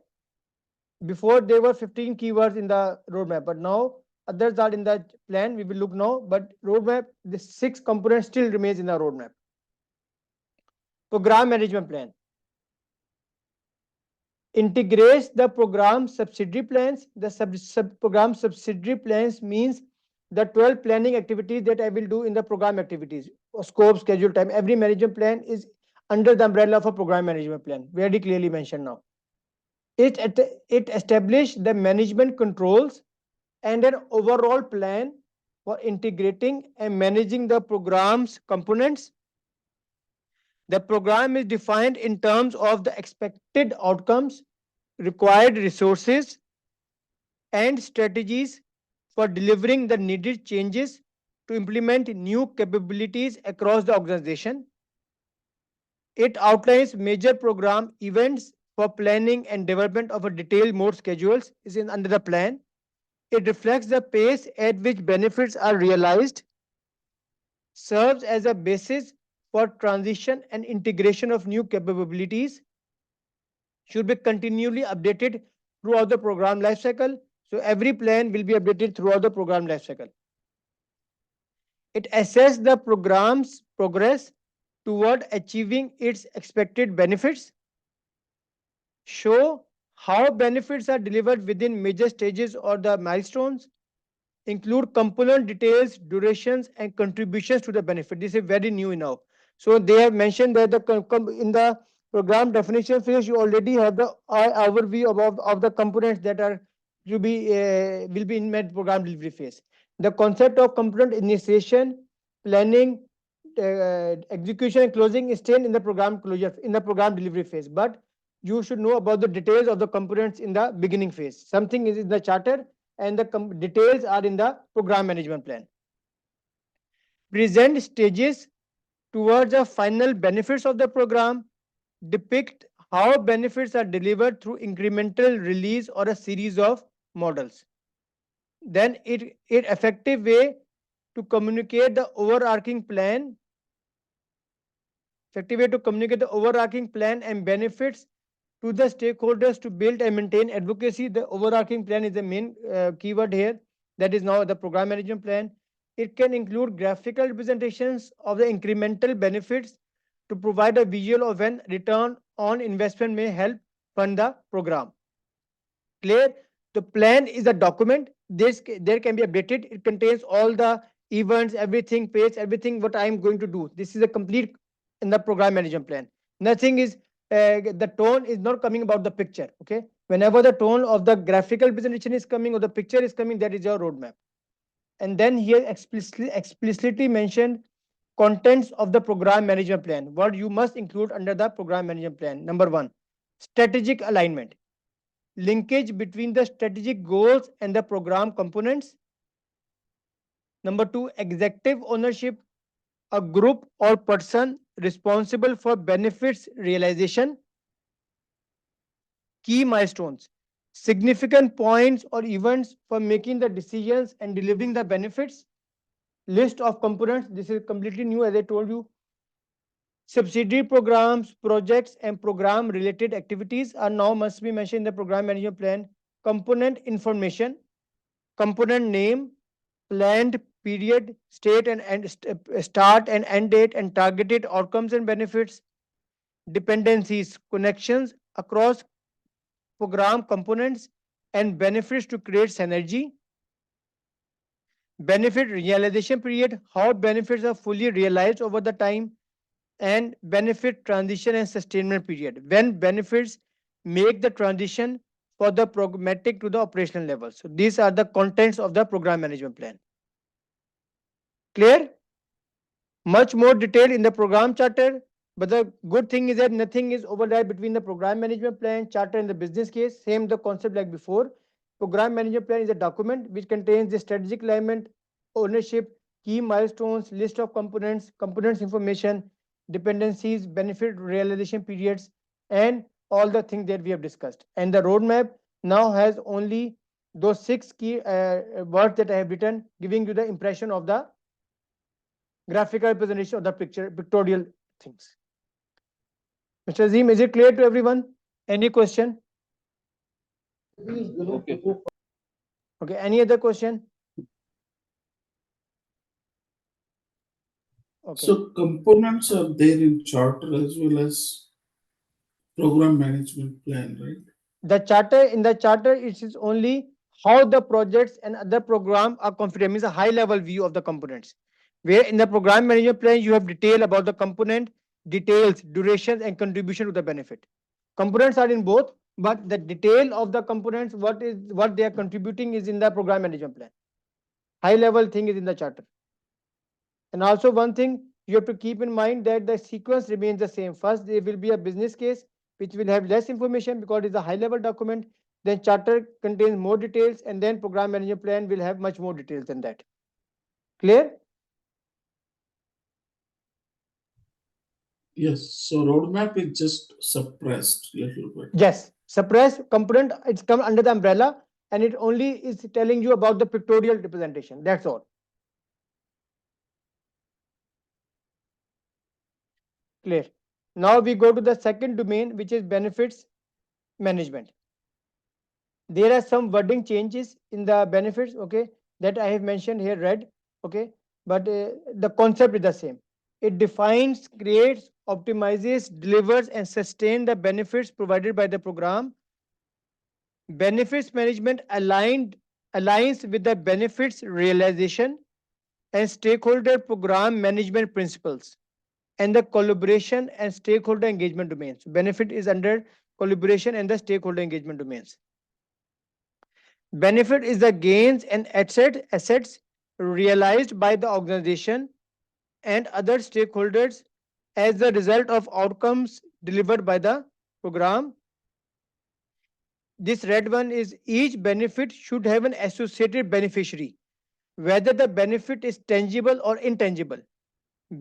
Before there were 15 keywords in the roadmap, but now others are in the plan. We will look now, but roadmap, the 6 components still remains in the roadmap. Program management plan integrates the program subsidiary plans. The program subsidiary plans means the 12 planning activities that I will do in the program activities, scope, schedule, time. Every management plan is under the umbrella of a program management plan, very clearly mentioned now. It established the management controls and an overall plan for integrating and managing the program's components. The program is defined in terms of the expected outcomes, required resources, and strategies for delivering the needed changes to implement new capabilities across the organization. It outlines major program events for planning and development of a detailed mode schedules is under the plan. It reflects the pace at which benefits are realized, serves as a basis for transition and integration of new capabilities, should be continually updated throughout the program lifecycle. So every plan will be updated throughout the program lifecycle. It assesses the program's progress toward achieving its expected benefits, show how benefits are delivered within major stages or the milestones, include component details, durations, and contributions to the benefit. This is very new now. So they have mentioned that in the program definition phase, you already have the overview of the components that are to be will be in med program delivery phase. The concept of component initiation, planning, execution, and closing is still in the program closure, in the program delivery phase. But you should know about the details of the components in the beginning phase. Something is in the charter, and the details are in the program management plan. Present stages towards the final benefits of the program, depict how benefits are delivered through incremental release or a series of models. Then it effective way to communicate the overarching plan, effective way to communicate the overarching plan and benefits to the stakeholders to build and maintain advocacy. The overarching plan is the main keyword here. That is now the program management plan. It can include graphical representations of the incremental benefits to provide a visual of when return on investment may help fund the program. Clear? The plan is a document. There can be updated. It contains all the events, everything, page, everything what I am going to do. This is a complete in the program management plan. Nothing is the tone is not coming about the picture. Okay. Whenever the tone of the graphical presentation is coming or the picture is coming, that is your roadmap. And then here explicitly mentioned contents of the program management plan. What you must include under the program management plan. Number one, strategic alignment. Linkage between the strategic goals and the program components. Number two, executive ownership, a group or person responsible for benefits realization. Key milestones, significant points or events for making the decisions and delivering the benefits. List of components, this is completely new as I told you. Subsidiary programs, projects, and program related activities are now must be mentioned in the program management plan. Component information, component name, planned period, state and start and end date, and targeted outcomes and benefits. Dependencies, connections across program components and benefits to create synergy. Benefit realization period, how benefits are fully realized over the time. And benefit transition and sustainment period, when benefits make the transition for the programmatic to the operational level. So these are the contents of the program management plan. Clear? Much more detail in the program charter, but the good thing is that nothing is overlap between the program management plan, charter, and the business case. Same the concept like before. Program management plan is a document which contains the strategic alignment, ownership, key milestones, list of components, components information, dependencies, benefit realization periods, and all the things that we have discussed. And the roadmap now has only those 6 key words that I have written, giving you the impression of the graphical representation of the pictorial things. Mr. Azim, is it clear to everyone? Any question? Okay. Okay, any other question? Okay. So components are there in charter as well as program management plan, right? The charter, in the charter, it is only how the projects and other program are configured, means a high level view of the components. Where in the program management plan, you have detail about the component, details, durations, and contribution to the benefit. Components are in both, but the detail of the components, what they are contributing is in the program management plan. High level thing is in the charter. And also one thing you have to keep in mind that the sequence remains the same. First, there will be a business case which will have less information because it is a high level document. Then charter contains more details, and then program management plan will have much more details than that. Clear? Yes. So roadmap is just suppressed little bit. Yes. Suppress component, it's come under the umbrella, and it only is telling you about the pictorial representation. That's all. Clear. Now we go to the second domain, which is benefits management. There are some wording changes in the benefits, okay, that I have mentioned here, read, okay, but the concept is the same. It defines, creates, optimizes, delivers, and sustains the benefits provided by the program. Benefits management aligns with the benefits realization and stakeholder program management principles and the collaboration and stakeholder engagement domains. Benefit is under collaboration and the stakeholder engagement domains. Benefit is the gains and assets realized by the organization and other stakeholders as the result of outcomes delivered by the program. This red one is each benefit should have an associated beneficiary, whether the benefit is tangible or intangible.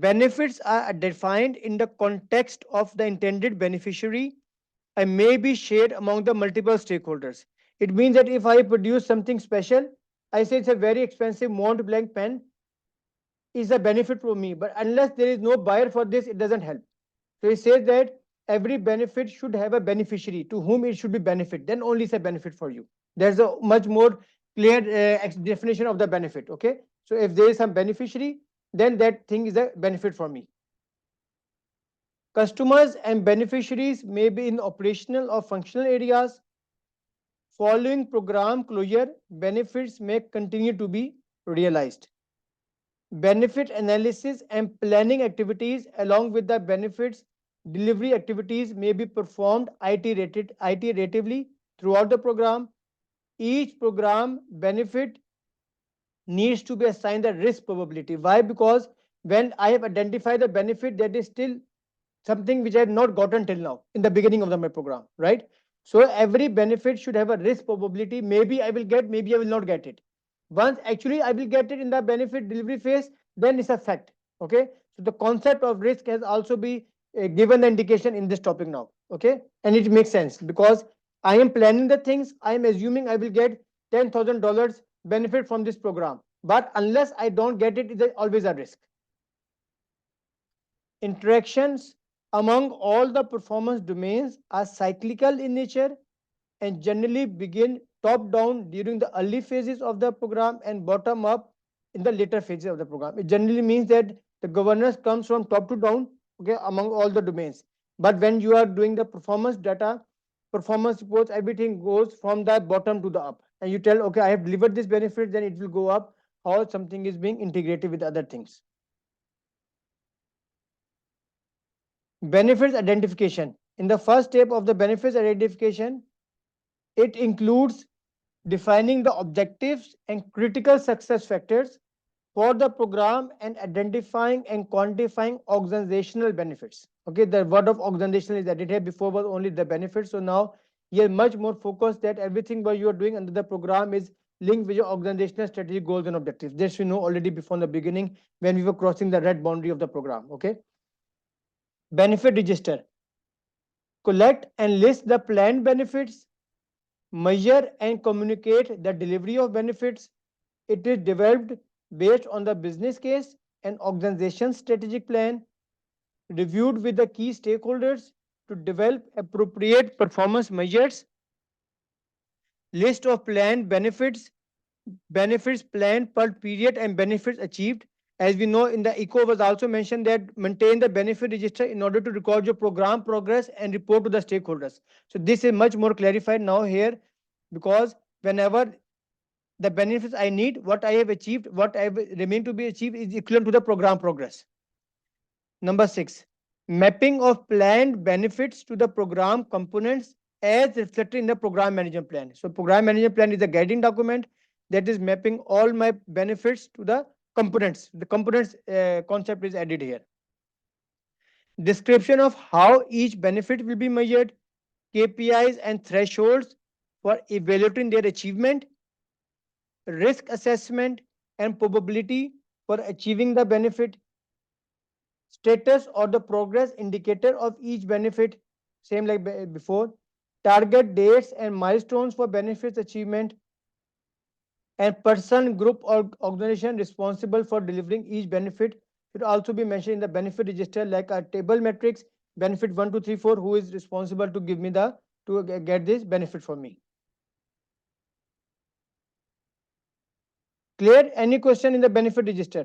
Benefits are defined in the context of the intended beneficiary and may be shared among the multiple stakeholders. It means that if I produce something special, I say it's a very expensive Mont Blanc pen, is a benefit for me, but unless there is no buyer for this, it doesn't help. So he says that every benefit should have a beneficiary to whom it should be benefit, then only it's a benefit for you. There's a much more clear definition of the benefit. Okay, so if there is some beneficiary, then that thing is a benefit for me. Customers and beneficiaries may be in operational or functional areas. Following program closure, benefits may continue to be realized. Benefit analysis and planning activities along with the benefits delivery activities may be performed iteratively throughout the program. Each program benefit needs to be assigned the risk probability. Why? Because when I have identified the benefit, that is still something which I have not gotten till now in the beginning of my program, right? So every benefit should have a risk probability. Maybe I will get, maybe I will not get it. Once actually I will get it in the benefit delivery phase, then it's a fact. Okay. So the concept of risk has also been given the indication in this topic now. Okay. And it makes sense because I am planning the things. I am assuming I will get $10,000 benefit from this program. But unless I don't get it, it is always a risk. Interactions among all the performance domains are cyclical in nature and generally begin top down during the early phases of the program and bottom up in the later phases of the program. It generally means that the governance comes from top to down, okay, among all the domains. But when you are doing the performance data, performance reports, everything goes from the bottom to the up. And you tell, okay, I have delivered this benefit, then it will go up, how something is being integrated with other things. Benefits identification. In the first step of the benefits identification, it includes defining the objectives and critical success factors for the program and identifying and quantifying organizational benefits. Okay, the word of organizational is added here. Before was only the benefits. So now you are much more focused that everything what you are doing under the program is linked with your organizational strategic goals and objectives. This we know already before the beginning when we were crossing the red boundary of the program. Okay. Benefit register. Collect and list the planned benefits, measure and communicate the delivery of benefits. It is developed based on the business case and organization strategic plan, reviewed with the key stakeholders to develop appropriate performance measures. List of planned benefits, benefits planned per period and benefits achieved. As we know in the ECO was also mentioned that maintain the benefit register in order to record your program progress and report to the stakeholders. So this is much more clarified now here because whenever the benefits I need, what I have achieved, what I remain to be achieved is equivalent to the program progress. Number 6, mapping of planned benefits to the program components as reflected in the program management plan. So program management plan is a guiding document that is mapping all my benefits to the components. The components concept is added here. Description of how each benefit will be measured, KPIs and thresholds for evaluating their achievement, risk assessment and probability for achieving the benefit, status or the progress indicator of each benefit, same like before, target dates and milestones for benefits achievement, and person, group or organization responsible for delivering each benefit should also be mentioned in the benefit register like a table matrix, benefit 1, 2, 3, 4, who is responsible to give me the to get this benefit for me. Clear? Any question in the benefit register?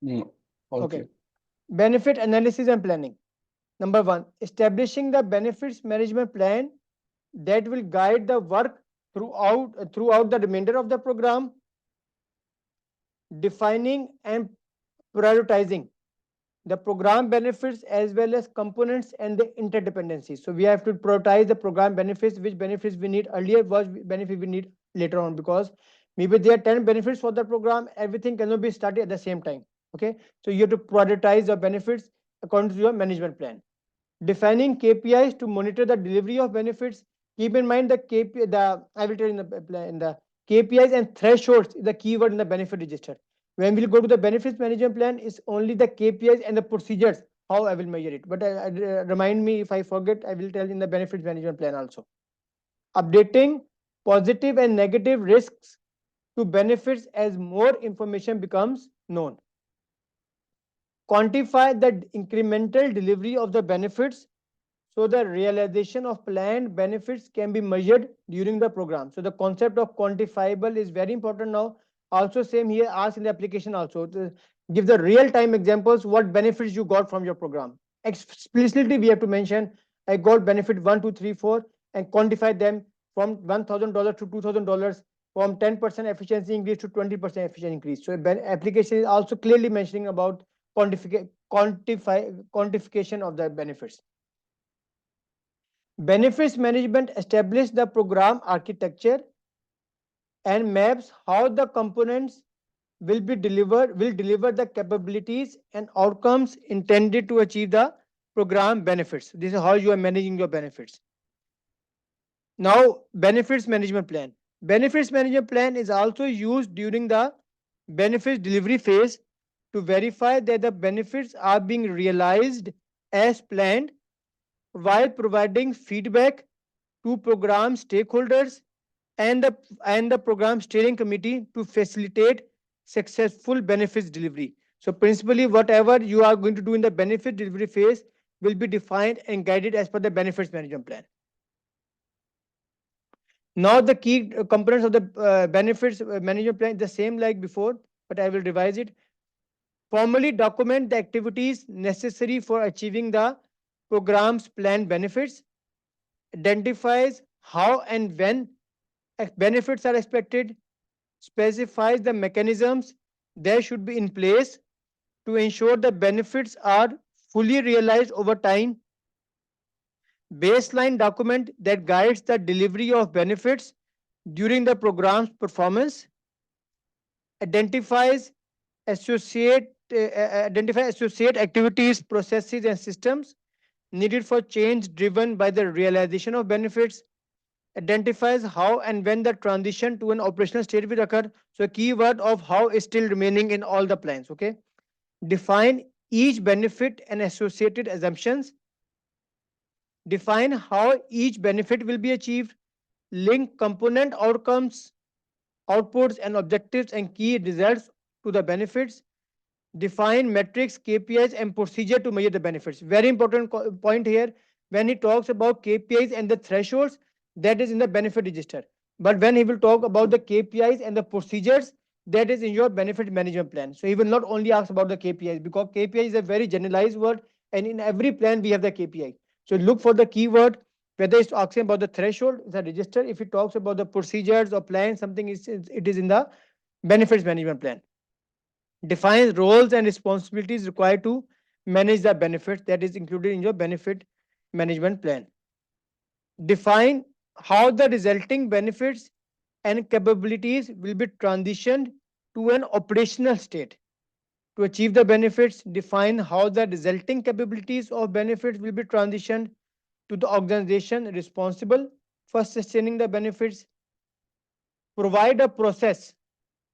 No. Okay. Okay. Benefit analysis and planning. Number 1, establishing the benefits management plan that will guide the work throughout the remainder of the program, defining and prioritizing the program benefits as well as components and the interdependencies. So we have to prioritize the program benefits, which benefits we need earlier, what benefit we need later on, because maybe there are 10 benefits for the program, everything cannot be started at the same time. Okay, so you have to prioritize the benefits according to your management plan. Defining KPIs to monitor the delivery of benefits. Keep in mind the KPI, I will tell in the KPIs and thresholds is the keyword in the benefit register. When we'll go to the benefits management plan, it's only the KPIs and the procedures how I will measure it. But remind me if I forget, I will tell in the benefits management plan also. Updating positive and negative risks to benefits as more information becomes known. Quantify the incremental delivery of the benefits so the realization of planned benefits can be measured during the program. So the concept of quantifiable is very important now. Also same here, ask in the application also. Give the real time examples what benefits you got from your program. Explicitly we have to mention I got benefit 1, 2, 3, 4 and quantify them from $1,000 to $2,000, from 10% efficiency increase to 20% efficiency increase. So application is also clearly mentioning about quantification of the benefits. Benefits management establishes the program architecture and maps how the components will deliver the capabilities and outcomes intended to achieve the program benefits. This is how you are managing your benefits. Now, benefits management plan. Benefits management plan is also used during the benefits delivery phase to verify that the benefits are being realized as planned while providing feedback to program stakeholders and the program steering committee to facilitate successful benefits delivery. So principally whatever you are going to do in the benefit delivery phase will be defined and guided as per the benefits management plan. Now the key components of the benefits management plan is the same like before, but I will revise it. Formally document the activities necessary for achieving the program's planned benefits. Identifies how and when benefits are expected. Specifies the mechanisms that should be in place to ensure the benefits are fully realized over time. Baseline document that guides the delivery of benefits during the program's performance. Identifies identify associate activities, processes, and systems needed for change driven by the realization of benefits. Identifies how and when the transition to an operational state will occur. So, keyword of how is still remaining in all the plans. Okay. Define each benefit and associated assumptions. Define how each benefit will be achieved. Link component outcomes, outputs, and objectives and key results to the benefits. Define metrics, KPIs, and procedure to measure the benefits. Very important point here. When he talks about KPIs and the thresholds, that is in the benefit register. But when he will talk about the KPIs and the procedures, that is in your benefit management plan. So he will not only ask about the KPIs, because KPI is a very generalized word, and in every plan we have the KPI. So look for the keyword, whether it's asking about the threshold, the register. If it talks about the procedures or plan, something it is in the benefits management plan. Defines roles and responsibilities required to manage the benefits, that is included in your benefit management plan. Define how the resulting benefits and capabilities will be transitioned to an operational state. To achieve the benefits, define how the resulting capabilities of benefits will be transitioned to the organization responsible for sustaining the benefits. Provide a process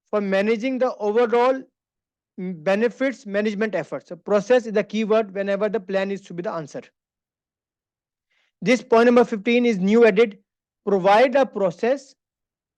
for managing the overall benefits management efforts. So process is the keyword whenever the plan is to be the answer. This point number 15 is new added. Provide a process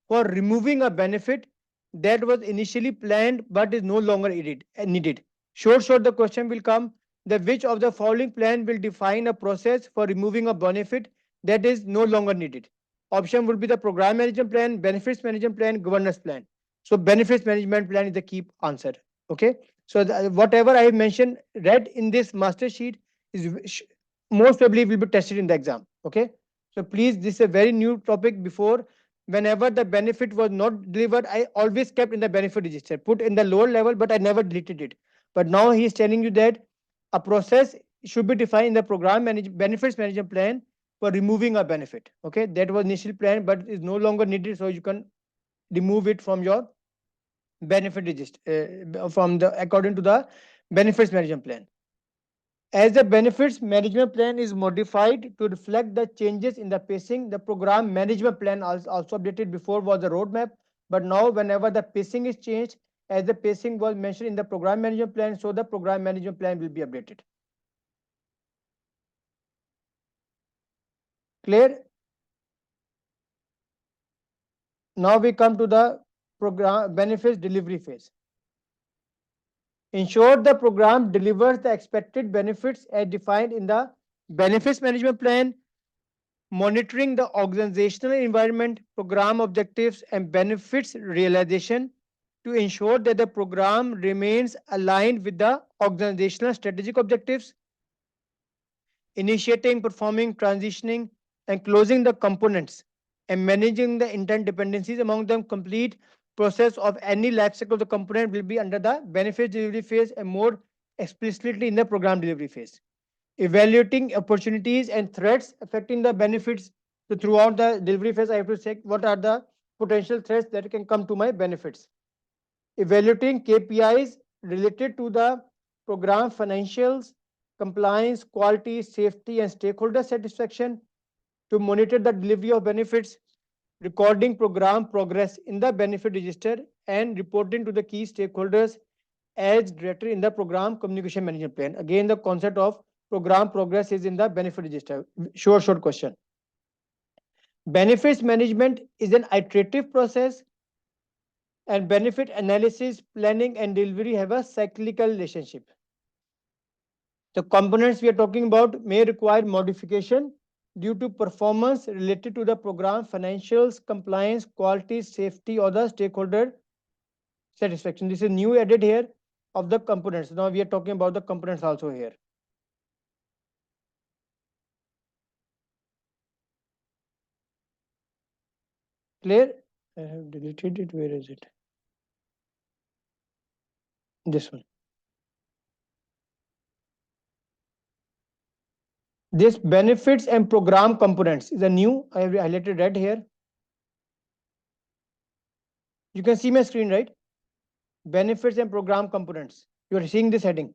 for removing a benefit that was initially planned but is no longer needed. Sure, the question will come that which of the following plan will define a process for removing a benefit that is no longer needed. Option would be the program management plan, benefits management plan, governance plan. So benefits management plan is the key answer. Okay. So whatever I have mentioned read in this master sheet is most probably will be tested in the exam. Okay. So please, this is a very new topic. Before, whenever the benefit was not delivered, I always kept in the benefit register, put in the lower level, but I never deleted it. But now he is telling you that a process should be defined in the benefits management plan for removing a benefit. Okay, that was initial plan, but is no longer needed, so you can remove it from your benefit register from the according to the benefits management plan. As the benefits management plan is modified to reflect the changes in the pacing, the program management plan also updated. Before was the roadmap, But now whenever the pacing is changed, as the pacing was mentioned in the program management plan, so the program management plan will be updated. Clear? Now we come to the program benefits delivery phase. Ensure the program delivers the expected benefits as defined in the benefits management plan, monitoring the organizational environment, program objectives, and benefits realization to ensure that the program remains aligned with the organizational strategic objectives, initiating, performing, transitioning, and closing the components, and managing the intent dependencies among them. Complete process of any life cycle of the component will be under the benefits delivery phase and more explicitly in the program delivery phase. Evaluating opportunities and threats affecting the benefits. So throughout the delivery phase, I have to check what are the potential threats that can come to my benefits. Evaluating KPIs related to the program financials, compliance, quality, safety, and stakeholder satisfaction to monitor the delivery of benefits, recording program progress in the benefit register, and reporting to the key stakeholders as directed in the program communication management plan. Again, the concept of program progress is in the benefit register. Short question. Benefits management is an iterative process, and benefit analysis, planning, and delivery have a cyclical relationship. The components we are talking about may require modification due to performance related to the program financials, compliance, quality, safety, or the stakeholder satisfaction. This is new added here of the components. Now we are talking about the components also here. Clear? I have deleted it. Where is it? This one. This benefits and program components is a new. I have highlighted red here. You can see my screen, right? Benefits and program components. You are seeing this heading.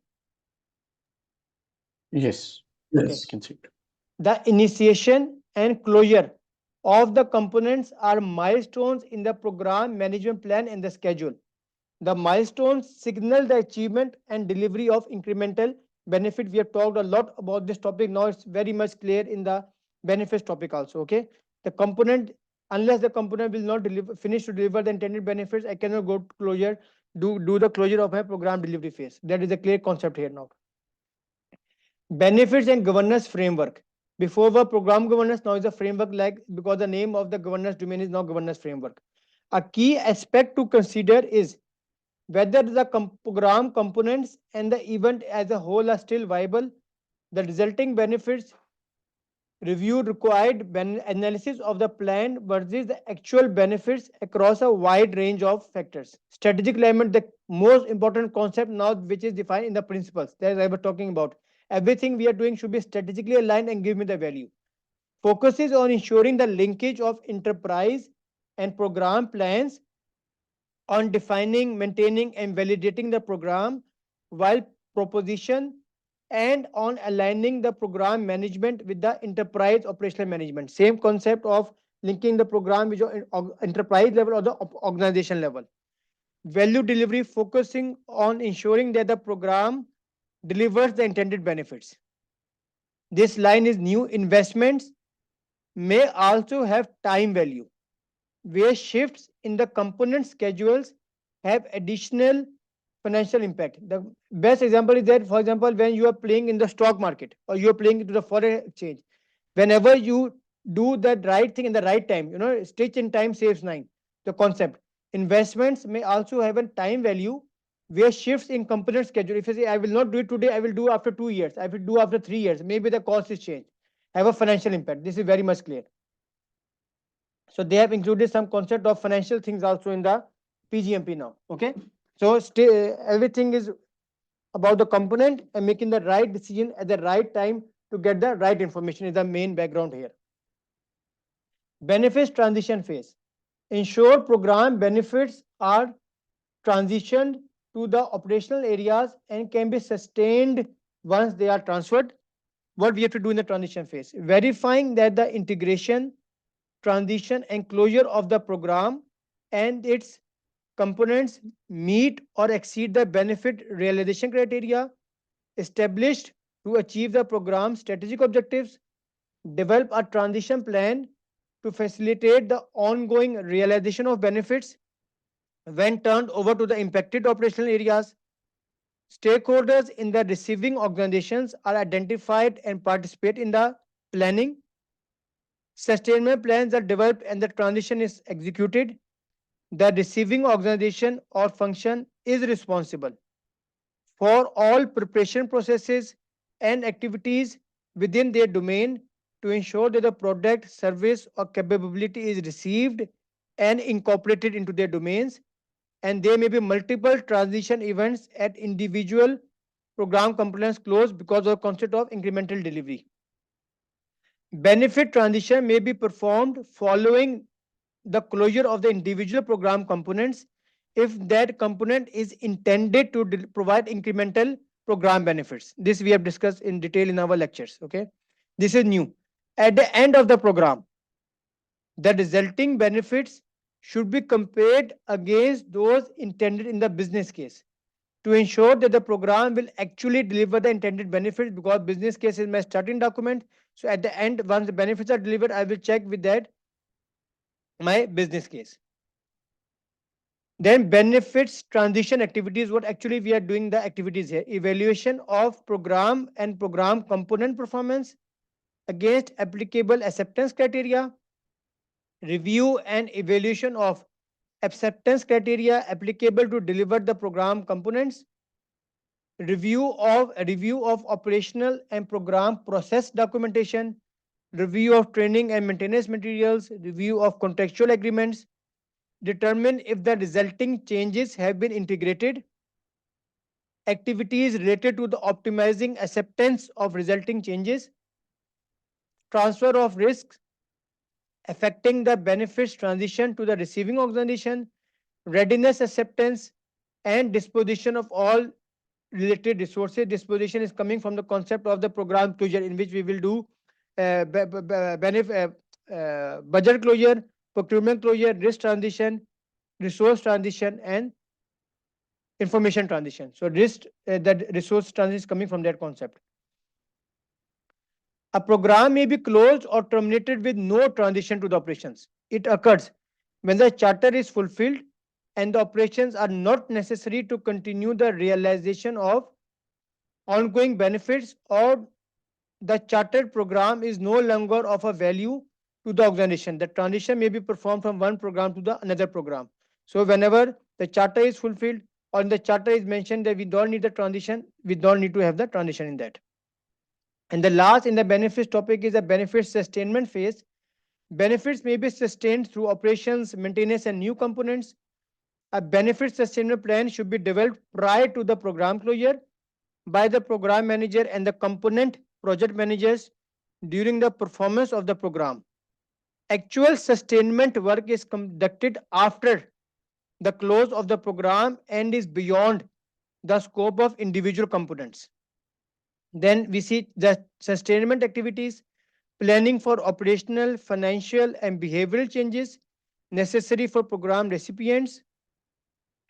Yes. Okay. I can see it. The initiation and closure of the components are milestones in the program management plan and the schedule. The milestones signal the achievement and delivery of incremental benefit. We have talked a lot about this topic. Now it's very much clear in the benefits topic also. Okay. The component, unless the component will not finish to deliver the intended benefits, I cannot go to closure, do the closure of my program delivery phase. That is a clear concept here now. Benefits and governance framework. Before the program governance, now is a framework, like because the name of the governance domain is now governance framework. A key aspect to consider is whether the program components and the event as a whole are still viable. The resulting benefits review required analysis of the plan versus the actual benefits across a wide range of factors. Strategic alignment, the most important concept now, which is defined in the principles that I was talking about. Everything we are doing should be strategically aligned and give me the value. Focuses on ensuring the linkage of enterprise and program plans, on defining, maintaining, and validating the program while proposition, and on aligning the program management with the enterprise operational management. Same concept of linking the program with your enterprise level or the organization level. Value delivery, focusing on ensuring that the program delivers the intended benefits. This line is new. Investments may also have time value, where shifts in the component schedules have additional financial impact. The best example is that, for example, when you are playing in the stock market or you are playing into the foreign exchange, whenever you do the right thing in the right time, stitch in time saves nine. The concept. Investments may also have a time value where shifts in component schedule. If you say, I will not do it today, I will do after 2 years, I will do after 3 years, maybe the cost is changed, have a financial impact. This is very much clear. So they have included some concept of financial things also in the PgMP now. Okay. So everything is about the component and making the right decision at the right time to get the right information is the main background here. Benefits transition phase. Ensure program benefits are transitioned to the operational areas and can be sustained once they are transferred. What we have to do in the transition phase? Verifying that the integration, transition, and closure of the program and its components meet or exceed the benefit realization criteria established to achieve the program's strategic objectives, develop a transition plan to facilitate the ongoing realization of benefits when turned over to the impacted operational areas. Stakeholders in the receiving organizations are identified and participate in the planning. Sustainment plans are developed and the transition is executed. The receiving organization or function is responsible for all preparation processes and activities within their domain to ensure that the product, service, or capability is received and incorporated into their domains. And there may be multiple transition events at individual program components close because of the concept of incremental delivery. Benefit transition may be performed following the closure of the individual program components if that component is intended to provide incremental program benefits. This we have discussed in detail in our lectures. Okay, this is new. At the end of the program, the resulting benefits should be compared against those intended in the business case to ensure that the program will actually deliver the intended benefits, because business case is my starting document. So at the end, once the benefits are delivered, I will check with that my business case. Then benefits transition activities, what actually we are doing the activities here: evaluation of program and program component performance against applicable acceptance criteria, review and evaluation of acceptance criteria applicable to deliver the program components, review of operational and program process documentation, review of training and maintenance materials, review of contractual agreements, determine if the resulting changes have been integrated, activities related to the optimizing acceptance of resulting changes, transfer of risks affecting the benefits transition to the receiving organization, readiness acceptance, and disposition of all related resources. Disposition is coming from the concept of the program closure, in which we will do budget closure, procurement closure, risk transition, resource transition, and information transition. So risk, that resource transition is coming from that concept. A program may be closed or terminated with no transition to the operations. It occurs when the charter is fulfilled and the operations are not necessary to continue the realization of ongoing benefits, or the chartered program is no longer of a value to the organization. The transition may be performed from one program to the another program. So whenever the charter is fulfilled or in the charter is mentioned that we don't need the transition, we don't need to have the transition in that. And the last in the benefits topic is the benefits sustainment phase. Benefits may be sustained through operations, maintenance, and new components. A benefit sustainment plan should be developed prior to the program closure by the program manager and the component project managers during the performance of the program. Actual sustainment work is conducted after the close of the program and is beyond the scope of individual components. Then we see the sustainment activities, planning for operational, financial, and behavioral changes necessary for program recipients,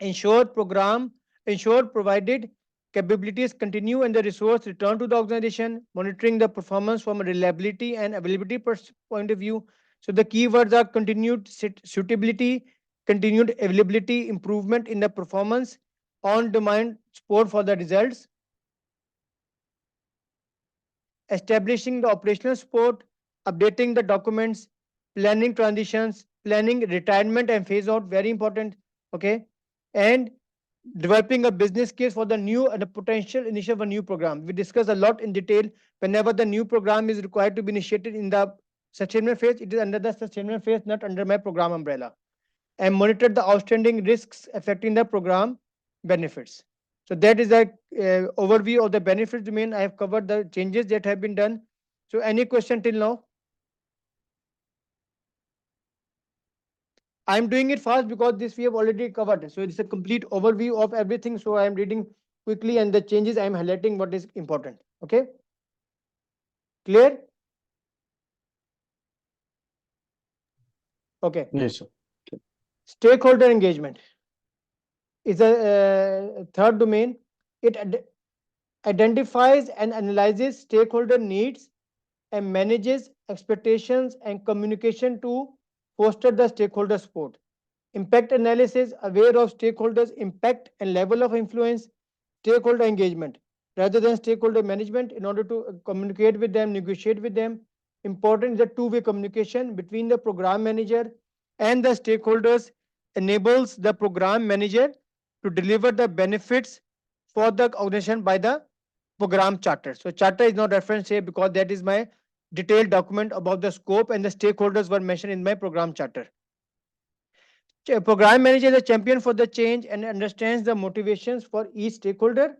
ensure provided capabilities continue and the resource return to the organization, monitoring the performance from a reliability and availability point of view. So the keywords are continued suitability, continued availability, improvement in the performance, on demand support for the results, establishing the operational support, updating the documents, planning transitions, planning retirement and phase out, very important. Okay, and developing a business case for the new and the potential initiative of a new program. We discuss a lot in detail. Whenever the new program is required to be initiated in the sustainment phase, it is under the sustainment phase, not under my program umbrella. And monitor the outstanding risks affecting the program benefits. So that is the overview of the benefits domain. I have covered the changes that have been done. So any question till now? I'm doing it fast because this we have already covered. So it's a complete overview of everything. So I am reading quickly, and the changes I am highlighting what is important. Okay. Clear? Okay. Yes, sir. Stakeholder engagement is a third domain. It identifies and analyzes stakeholder needs and manages expectations and communication to foster the stakeholder support. Impact analysis, aware of stakeholders' impact and level of influence, stakeholder engagement rather than stakeholder management in order to communicate with them, negotiate with them. Important is the two-way communication between the program manager and the stakeholders enables the program manager to deliver the benefits for the organization by the program charter. So charter is not referenced here because that is my detailed document about the scope and the stakeholders were mentioned in my program charter. Program manager is a champion for the change and understands the motivations for each stakeholder.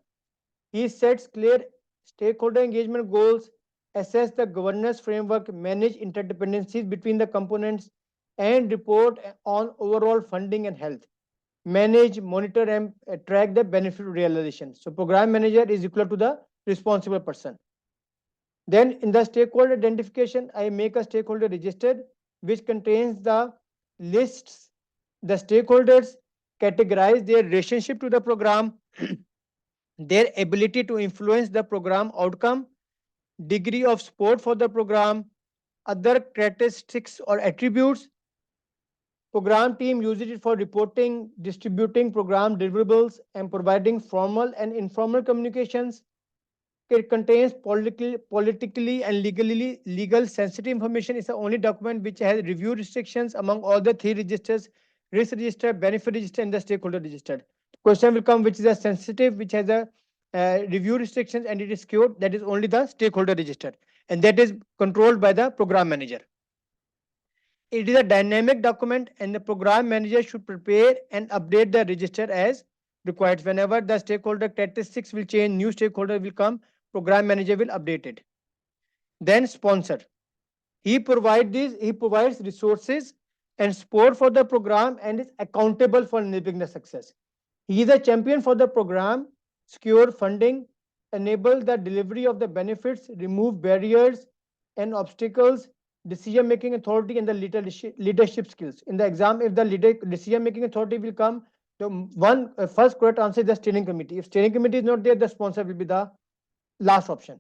He sets clear stakeholder engagement goals, assess the governance framework, manage interdependencies between the components, and report on overall funding and health. Manage, monitor, and track the benefit realization. So program manager is equal to the responsible person. Then in the stakeholder identification, I make a stakeholder register which contains the lists, the stakeholders, categorize their relationship to the program, their ability to influence the program outcome, degree of support for the program, other characteristics or attributes. Program team uses it for reporting, distributing program deliverables, and providing formal and informal communications. It contains politically and legal sensitive information. It's the only document which has review restrictions among all the three registers: risk register, benefit register, and the stakeholder register. Question will come which is a sensitive, which has a review restrictions and it is secured. That is only the stakeholder register, and that is controlled by the program manager. It is a dynamic document and the program manager should prepare and update the register as required. Whenever the stakeholder characteristics will change, new stakeholder will come, program manager will update it. Then sponsor. He provides resources and support for the program and is accountable for enabling the success. He is a champion for the program, secure funding, enable the delivery of the benefits, remove barriers and obstacles, decision making authority, and the leadership skills. In the exam, if the decision making authority will come, the first correct answer is the steering committee. If steering committee is not there, the sponsor will be the last option.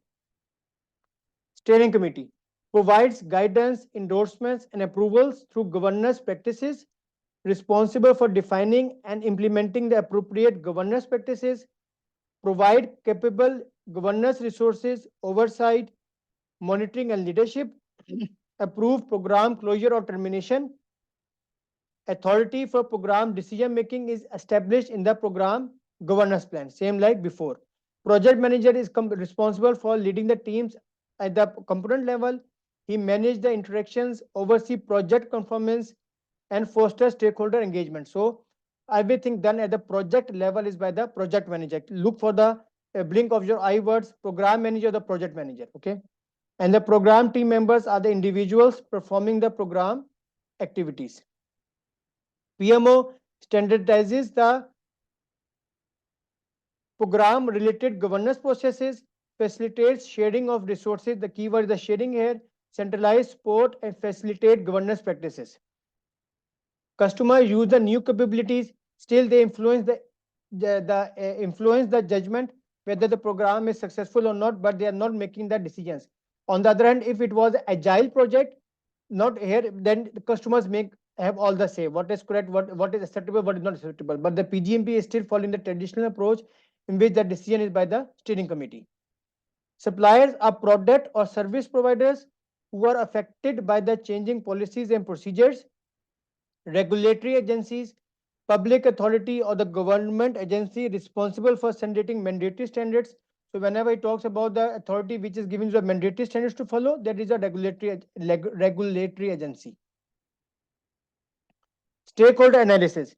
Steering committee provides guidance, endorsements, and approvals through governance practices, responsible for defining and implementing the appropriate governance practices, provide capable governance resources, oversight, monitoring, and leadership, approve program closure or termination. Authority for program decision making is established in the program governance plan, same like before. Project manager is responsible for leading the teams at the component level. He manages the interactions, oversee project performance, and foster stakeholder engagement. So everything done at the project level is by the project manager. Look for the blink of your eye words, program manager, the project manager. Okay. And the program team members are the individuals performing the program activities. PMO standardizes the program related governance processes, facilitates sharing of resources. The keyword is the sharing here, centralize support and facilitate governance practices. Customers use the new capabilities, still they influence the judgment whether the program is successful or not, but they are not making the decisions. On the other hand, if it was an agile project, not here, then the customers have all the say. What is correct, what is acceptable, what is not acceptable. But the PgMP is still following the traditional approach in which the decision is by the steering committee. Suppliers are product or service providers who are affected by the changing policies and procedures. Regulatory agencies, public authority, or the government agency responsible for setting mandatory standards. So whenever it talks about the authority which is giving the mandatory standards to follow, that is a regulatory agency. Stakeholder analysis.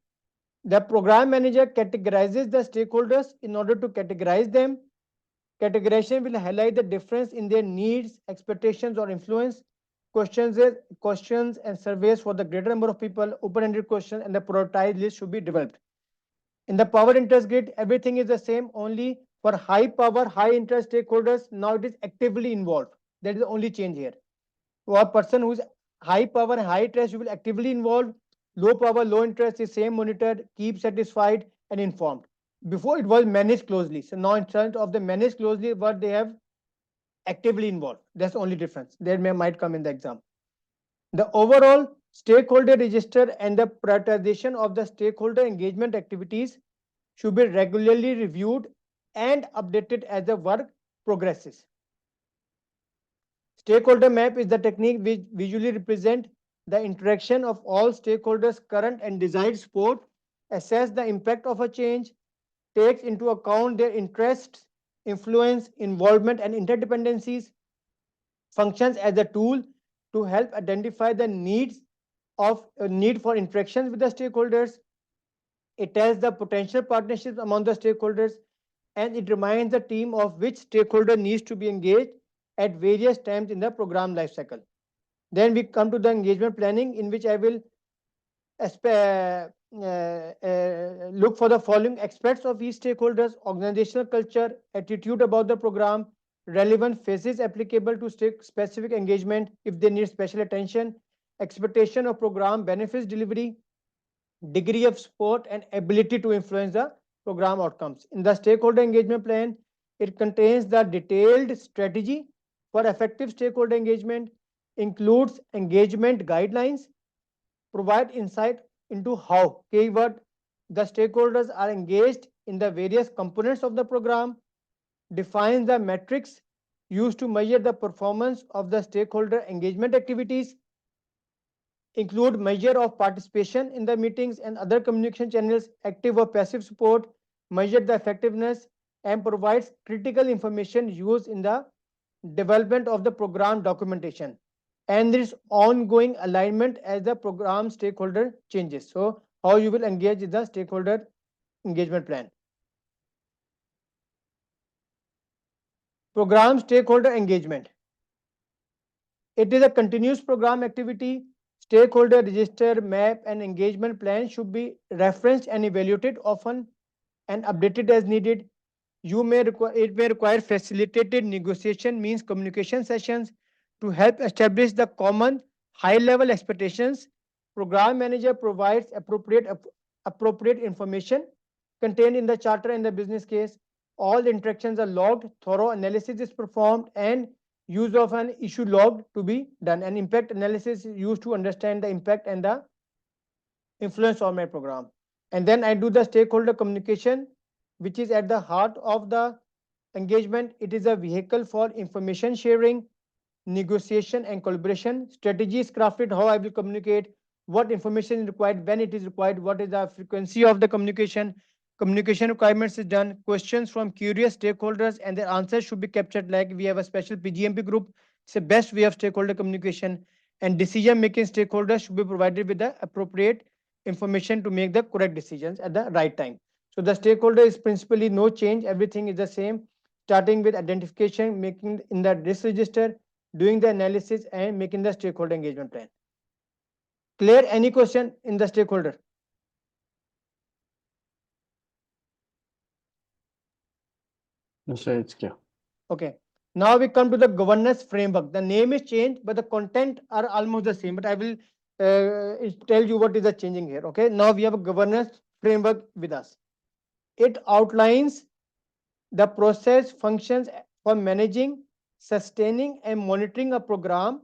The program manager categorizes the stakeholders in order to categorize them. Categorization will highlight the difference in their needs, expectations, or influence. Questions and surveys for the greater number of people, open-ended questions, and the prioritized list should be developed. In the power interest grid, everything is the same, only for high power, high interest stakeholders, now it is actively involved. That is the only change here. For a person who is high power, high interest, you will actively involved. Low power, low interest is same monitored, keep satisfied and informed. Before it was managed closely. So now instead of the managed closely, what they have actively involved. That's the only difference. There might come in the exam. The overall stakeholder register and the prioritization of the stakeholder engagement activities should be regularly reviewed and updated as the work progresses. Stakeholder map is the technique which visually represent the interaction of all stakeholders' current and desired support, assess the impact of a change, takes into account their interests, influence, involvement, and interdependencies, functions as a tool to help identify the need for interactions with the stakeholders. It tells the potential partnerships among the stakeholders, and it reminds the team of which stakeholder needs to be engaged at various times in the program lifecycle. Then we come to the engagement planning, in which I will look for the following aspects of each stakeholders: organizational culture, attitude about the program, relevant phases applicable to specific engagement if they need special attention, expectation of program benefits delivery, degree of support and ability to influence the program outcomes. In the stakeholder engagement plan, it contains the detailed strategy for effective stakeholder engagement, includes engagement guidelines, provide insight into how keyword the stakeholders are engaged in the various components of the program, defines the metrics used to measure the performance of the stakeholder engagement activities, include measure of participation in the meetings and other communication channels, active or passive support, measure the effectiveness, and provides critical information used in the development of the program documentation. And there is ongoing alignment as the program stakeholder changes. So how you will engage in the stakeholder engagement plan. Program stakeholder engagement. It is a continuous program activity. Stakeholder register, map, and engagement plan should be referenced and evaluated often and updated as needed. It may require facilitated negotiation, means communication sessions, to help establish the common high-level expectations. Program manager provides appropriate information contained in the charter and the business case. All interactions are logged, thorough analysis is performed, and use of an issue log to be done. And impact analysis is used to understand the impact and the influence of my program. And then I do the stakeholder communication, which is at the heart of the engagement. It is a vehicle for information sharing, negotiation, and collaboration. Strategy is crafted how I will communicate, what information is required, when it is required, what is the frequency of the communication. Communication requirements is done. Questions from curious stakeholders and their answers should be captured. Like we have a special PgMP group. It's the best way of stakeholder communication. And decision making stakeholders should be provided with the appropriate information to make the correct decisions at the right time. So the stakeholder is principally no change. Everything is the same, starting with identification, making in the risk register, doing the analysis, and making the stakeholder engagement plan. Clear? Any question in the stakeholder? No, sir, it's clear. Okay. Now we come to the governance framework. The name is changed, but the content are almost the same. But I will tell you what is the changing here. Okay. Now we have a governance framework with us. It outlines the process functions for managing, sustaining, and monitoring a program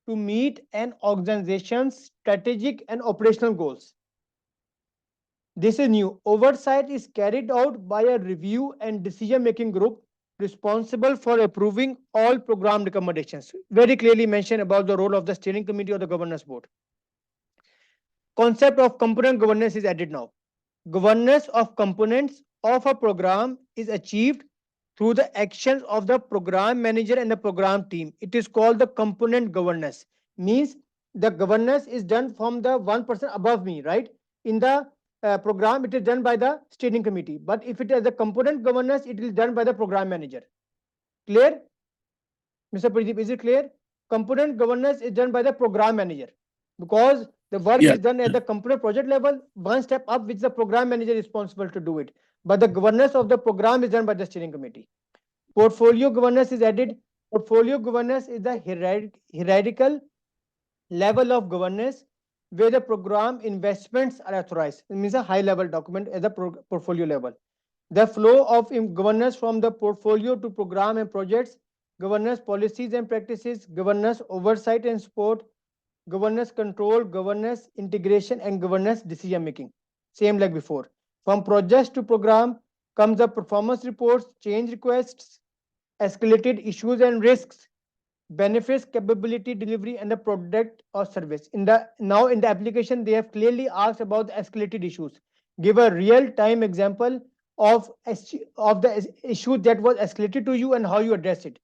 to meet an organization's strategic and operational goals. This is new. Oversight is carried out by a review and decision-making group responsible for approving all program recommendations. Very clearly mentioned about the role of the steering committee or the governance board. Concept of component governance is added now. Governance of components of a program is achieved through the actions of the program manager and the program team. It is called the component governance. Means the governance is done from the one person above me, right? In the program, it is done by the steering committee. But if it is a component governance, it is done by the program manager. Clear? Mr. Pradeep, is it clear? Component governance is done by the program manager because the work is done at the component project level, one step up, which the program manager is responsible to do it. But the governance of the program is done by the steering committee. Portfolio governance is added. Portfolio governance is the hierarchical level of governance where the program investments are authorized. It means a high level document at the portfolio level. The flow of governance from the portfolio to program and projects, governance policies and practices, governance oversight and support, governance control, governance integration, and governance decision making. Same like before. From projects to program comes the performance reports, change requests, escalated issues and risks, benefits, capability, delivery, and the product or service. In the application, they have clearly asked about the escalated issues. Give a real-time example of the issue that was escalated to you and how you address it.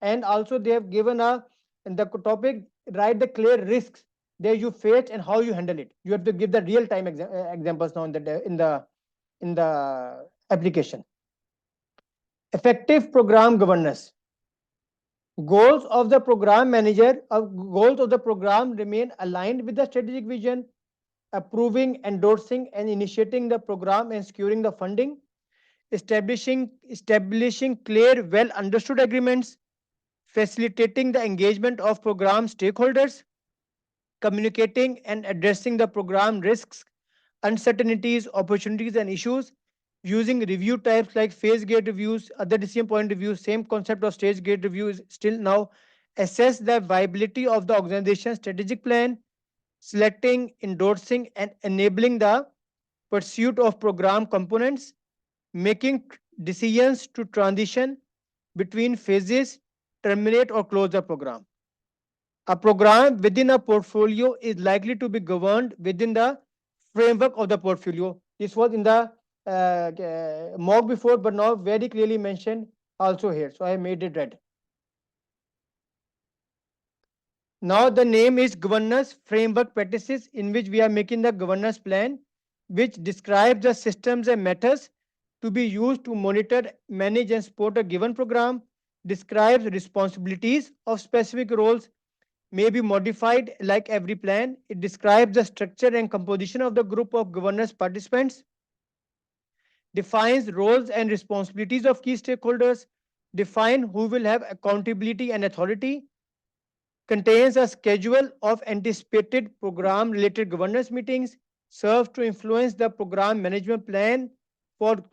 And also they have given a in the topic, write the clear risks that you face and how you handle it. You have to give the real-time examples now in the application. Effective program governance. Goals of the program manager, goals of the program remain aligned with the strategic vision, approving, endorsing, and initiating the program and securing the funding, establishing clear, well understood agreements, facilitating the engagement of program stakeholders, communicating and addressing the program risks, uncertainties, opportunities, and issues, using review types like phase gate reviews, other decision point reviews, same concept of stage gate review is still now, assess the viability of the organization's strategic plan, selecting, endorsing, and enabling the pursuit of program components, making decisions to transition between phases, terminate or close the program. A program within a portfolio is likely to be governed within the framework of the portfolio. This was in the mock before, but now very clearly mentioned also here. So I made it red. Now the name is governance framework practices, in which we are making the governance plan, which describes the systems and methods to be used to monitor, manage, and support a given program, describes responsibilities of specific roles, may be modified like every plan. It describes the structure and composition of the group of governance participants, defines roles and responsibilities of key stakeholders, define who will have accountability and authority, contains a schedule of anticipated program related governance meetings, serves to influence the program management plan for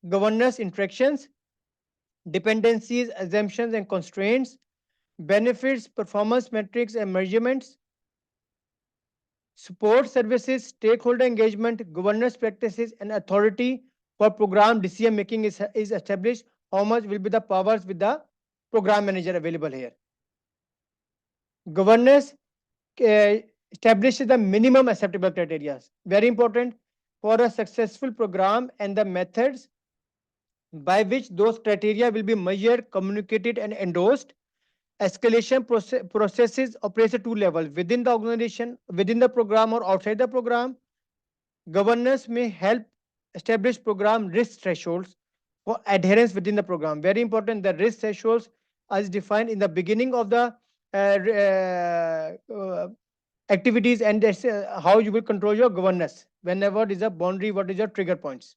governance interactions, dependencies, assumptions, and constraints, benefits, performance metrics and measurements, support services, stakeholder engagement, governance practices, and authority for program decision making is established. How much will be the powers with the program manager available here? Governance uh, establishes the minimum acceptable criteria. Very important for a successful program, and the methods by which those criteria will be measured, communicated, and endorsed. Escalation processes operates at two levels: within the organization, within the program, or outside the program. Governance may help establish program risk thresholds for adherence within the program. Very important, the risk thresholds as defined in the beginning of the activities, and that's how you will control your governance. Whenever is a boundary, what is your trigger points?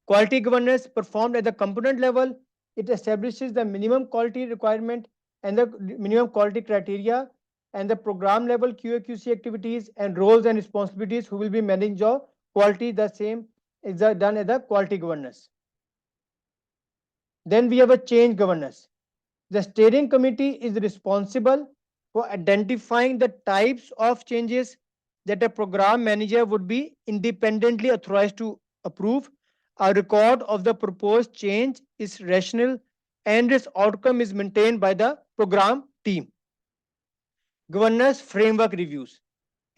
Quality governance performed at the component level. It establishes the minimum quality requirement and the minimum quality criteria, and the program level QA/QC activities and roles and responsibilities who will be managing your quality. The same is done as the quality governance. Then we have a change governance. The steering committee is responsible for identifying the types of changes that a program manager would be independently authorized to approve. A record of the proposed change is rational and its outcome is maintained by the program team. Governance framework reviews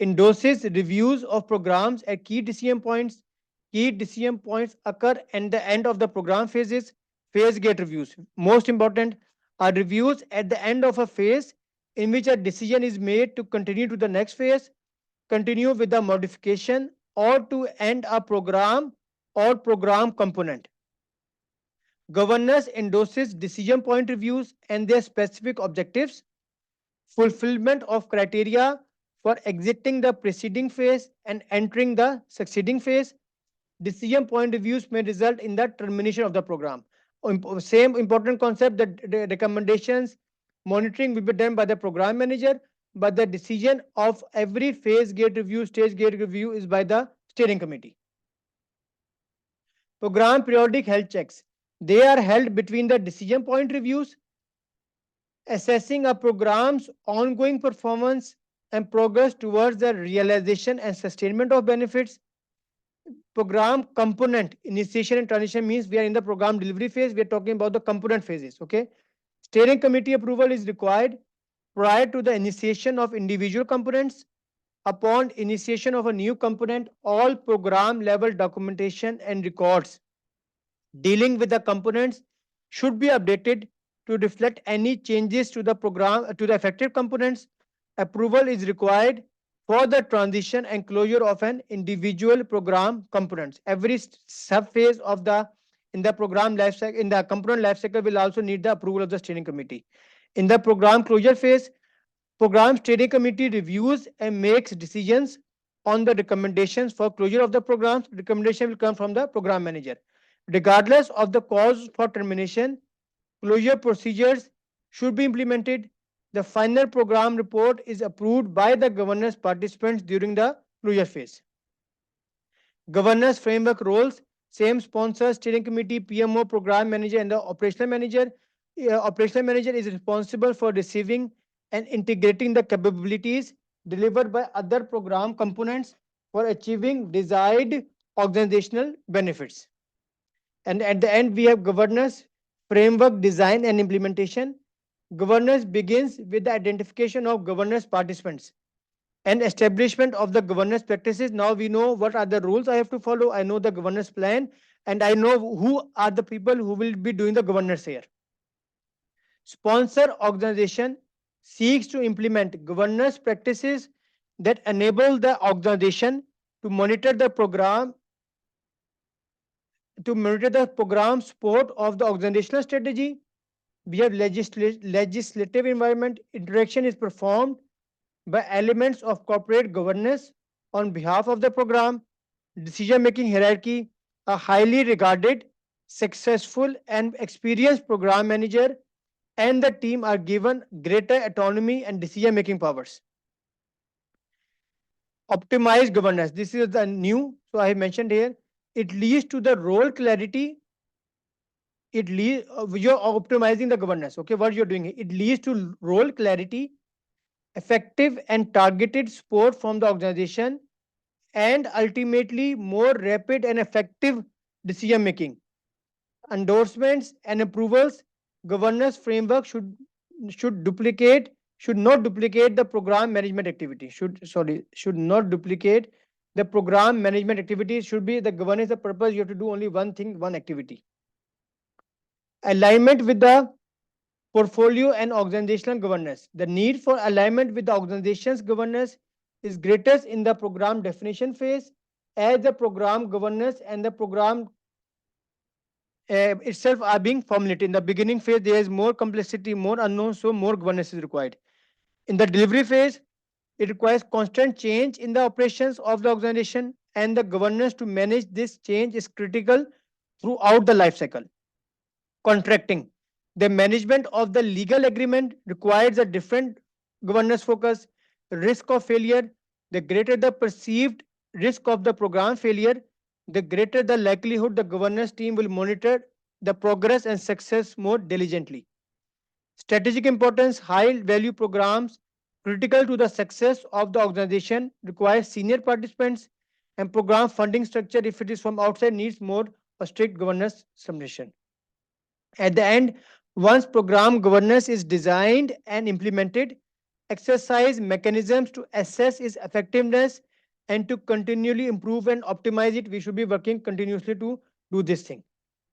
endorses reviews of programs at key decision points. Key decision points occur at the end of the program phases. Phase gate reviews. Most important are reviews at the end of a phase in which a decision is made to continue to the next phase, continue with the modification, or to end a program or program component. Governance endorses decision point reviews and their specific objectives, fulfillment of criteria for exiting the preceding phase and entering the succeeding phase. Decision point reviews may result in the termination of the program. Same important concept that the recommendations monitoring will be done by the program manager, but the decision of every phase gate review, stage gate review is by the steering committee. Program periodic health checks. They are held between the decision point reviews, assessing a program's ongoing performance and progress towards the realization and sustainment of benefits. Program component initiation and transition means we are in the program delivery phase. We are talking about the component phases. Okay. Steering committee approval is required prior to the initiation of individual components. Upon initiation of a new component, all program level documentation and records dealing with the components should be updated to reflect any changes to the program to the affected components. Approval is required for the transition and closure of an individual program components. Every sub phase of the in the program life cycle in the component life cycle will also need the approval of the steering committee. In the program closure phase, program steering committee reviews and makes decisions on the recommendations for closure of the programs. Recommendation will come from the program manager. Regardless of the cause for termination, closure procedures should be implemented. The final program report is approved by the governance participants during the closure phase. Governance framework roles, same sponsor, steering committee, PMO, program manager, and the operational manager. Operational manager is responsible for receiving and integrating the capabilities delivered by other program components for achieving desired organizational benefits. And at the end, we have governance, framework design and implementation. Governance begins with the identification of governance participants and establishment of the governance practices. Now we know what are the rules I have to follow. I know the governance plan and I know who are the people who will be doing the governance here. Sponsor organization seeks to implement governance practices that enable the organization to monitor the program support of the organizational strategy. We have legislative environment. Interaction is performed by elements of corporate governance on behalf of the program. Decision making hierarchy, a highly regarded, successful and experienced program manager and the team are given greater autonomy and decision making powers. Optimized governance, this is the new, so I have mentioned here. It leads to the role clarity. You're optimizing the governance. Okay, what you're doing, it leads to role clarity, effective and targeted support from the organization, and ultimately more rapid and effective decision making. Endorsements and approvals, governance framework should not duplicate the program management activity. Should not duplicate the program management activities. Should be the governance the purpose. You have to do only one thing, one activity. Alignment with the portfolio and organizational governance. The need for alignment with the organization's governance is greatest in the program definition phase, as the program governance and the program itself are being formulated. In the beginning phase, there is more complexity, more unknown, so more governance is required. In the delivery phase, it requires constant change in the operations of the organization, and the governance to manage this change is critical throughout the life cycle. Contracting. The management of the legal agreement requires a different governance focus. Risk of failure. The greater the perceived risk of the program failure, the greater the likelihood the governance team will monitor the progress and success more diligently. Strategic importance, high value programs critical to the success of the organization require senior participants, and program funding structure, if it is from outside, needs more a strict governance submission. At the end, once program governance is designed and implemented, exercise mechanisms to assess its effectiveness and to continually improve and optimize it. We should be working continuously to do this thing.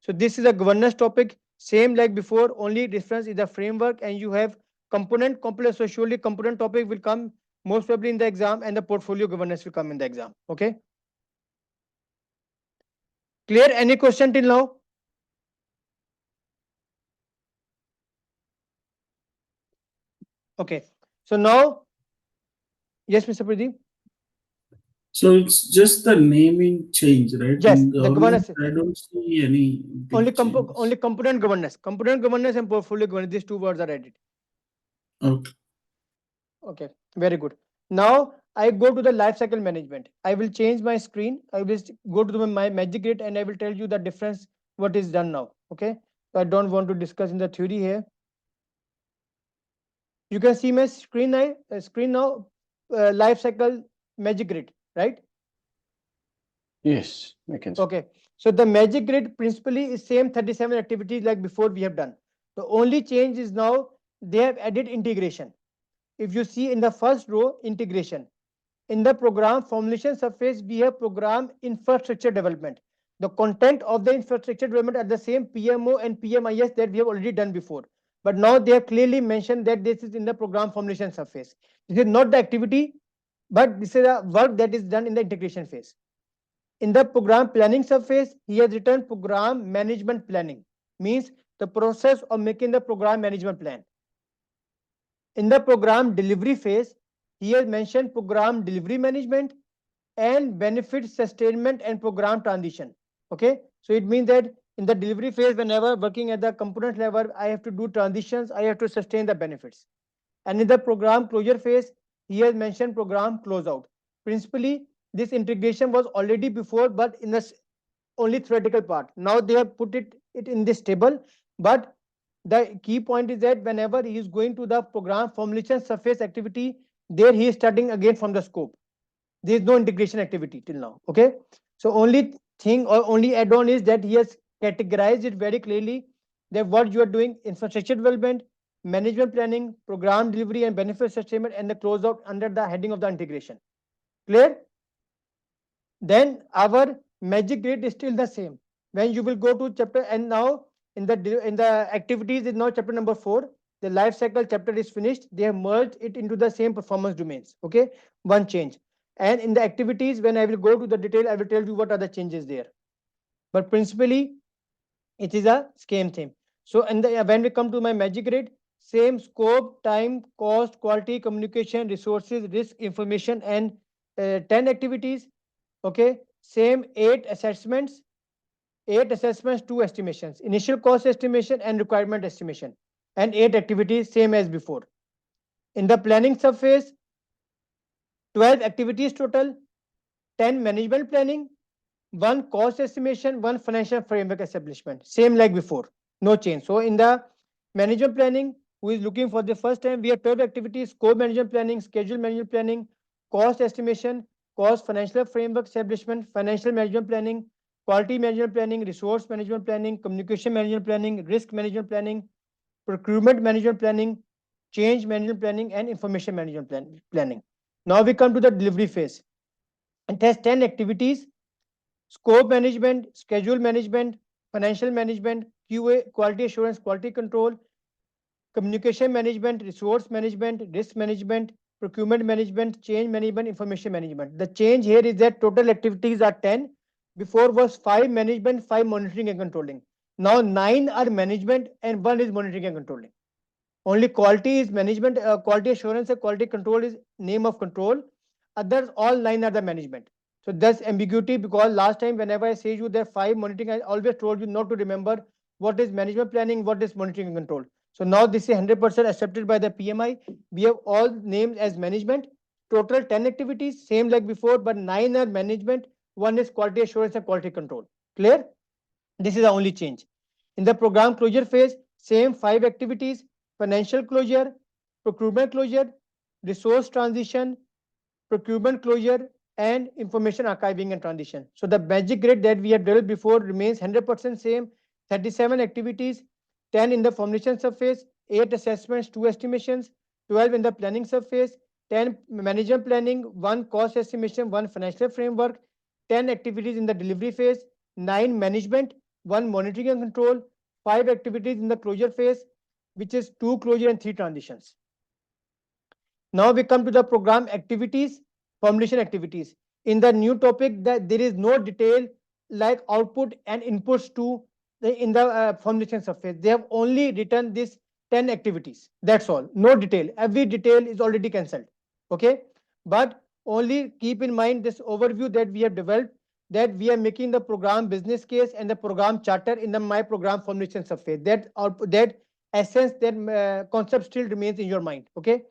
So this is a governance topic, same like before, only difference is the framework, and you have component complex. So surely component topic will come most probably in the exam, and the portfolio governance will come in the exam. Okay. Clear? Any question till now? Okay. So now, yes, Mr. Pradeep. So it's just the naming change, right? Yes, In the governance, governance. I don't see any big changes. Only component governance and portfolio governance, these two words are added. Okay. Okay, very good. Now I go to the life cycle management. I will change my screen. I will go to my magic grid and I will tell you the difference what is done now. Okay, so I don't want to discuss in the theory here. You can see my screen now, life cycle magic grid, right? Yes, I can see. Okay, so the magic grid principally is same 37 activities like before we have done. The only change is now they have added integration. If you see in the first row, integration. In the program formulation surface, we have program infrastructure development. The content of the infrastructure development are the same PMO and PMIS that we have already done before. But now they have clearly mentioned that this is in the program formulation surface. This is not the activity, but this is a work that is done in the integration phase. In the program planning surface, he has written program management planning, means the process of making the program management plan. In the program delivery phase, he has mentioned program delivery management and benefit sustainment and program transition. Okay, so it means that in the delivery phase, whenever working at the component level, I have to do transitions, I have to sustain the benefits. And in the program closure phase, he has mentioned program closeout. Principally, this integration was already before, but in the only theoretical part. Now they have put it in this table, but the key point is that whenever he is going to the program formulation surface activity, there he is starting again from the scope. There is no integration activity till now. Okay, so only thing or only add-on is that he has categorized it very clearly that what you are doing: infrastructure development, management planning, program delivery, and benefit sustainment, and the closeout under the heading of the integration. Clear? Then our magic grid is still the same. When you will go to chapter, and now in the activities is now chapter number 4. The life cycle chapter is finished. They have merged it into the same performance domains. Okay, one change. And in the activities, when I will go to the detail, I will tell you what are the changes there. But principally, it is a same thing. So in the when we come to my magic grid, same scope, time, cost, quality, communication, resources, risk, information, and 10 activities. Okay, same 8 assessments, 2 estimations: initial cost estimation and requirement estimation, and 8 activities, same as before. In the planning surface, 12 activities total, 10 management planning, 1 cost estimation, 1 financial framework establishment, same like before, no change. So in the management planning, who is looking for the first time, we have 12 activities: scope management planning, schedule management planning, cost estimation, cost financial framework establishment, financial management planning, quality management planning, resource management planning, communication management planning, risk management planning, procurement management planning, change management planning, and information management planning. Now we come to the delivery phase. It has 10 activities: scope management, schedule management, financial management, QA, quality assurance, quality control, communication management, resource management, risk management, procurement management, change management, information management. The change here is that total activities are 10. Before was 5 management, 5 monitoring and controlling. Now 9 are management and 1 is monitoring and controlling. Only quality is management, quality assurance and quality control is name of control. Others, all 9 are the management. So that's ambiguity, because last time whenever I say you there 5 monitoring, I always told you not to remember what is management planning, what is monitoring and control. So now this is 100% accepted by the PMI. We have all named as management. Total 10 activities, same like before, but 9 are management, 1 is quality assurance and quality control. Clear? This is the only change. In the program closure phase, same 5 activities: financial closure, procurement closure, resource transition, procurement closure, and information archiving and transition. So the magic grid that we have developed before remains 100% same: 37 activities, 10 in the formulation surface, 8 assessments, 2 estimations, 12 in the planning surface, 10 management planning, 1 cost estimation, 1 financial framework, 10 activities in the delivery phase, 9 management, 1 monitoring and control, 5 activities in the closure phase, which is 2 closure and 3 transitions. Now we come to the program activities, formulation activities. In the new topic, that there is no detail like output and inputs to in the formulation surface. They have only written this 10 activities. That's all. No detail. Every detail is already cancelled. Okay, but only keep in mind this overview that we have developed, that we are making the program business case and the program charter in the my program formulation surface. That essence, that concept still remains in your mind. Okay,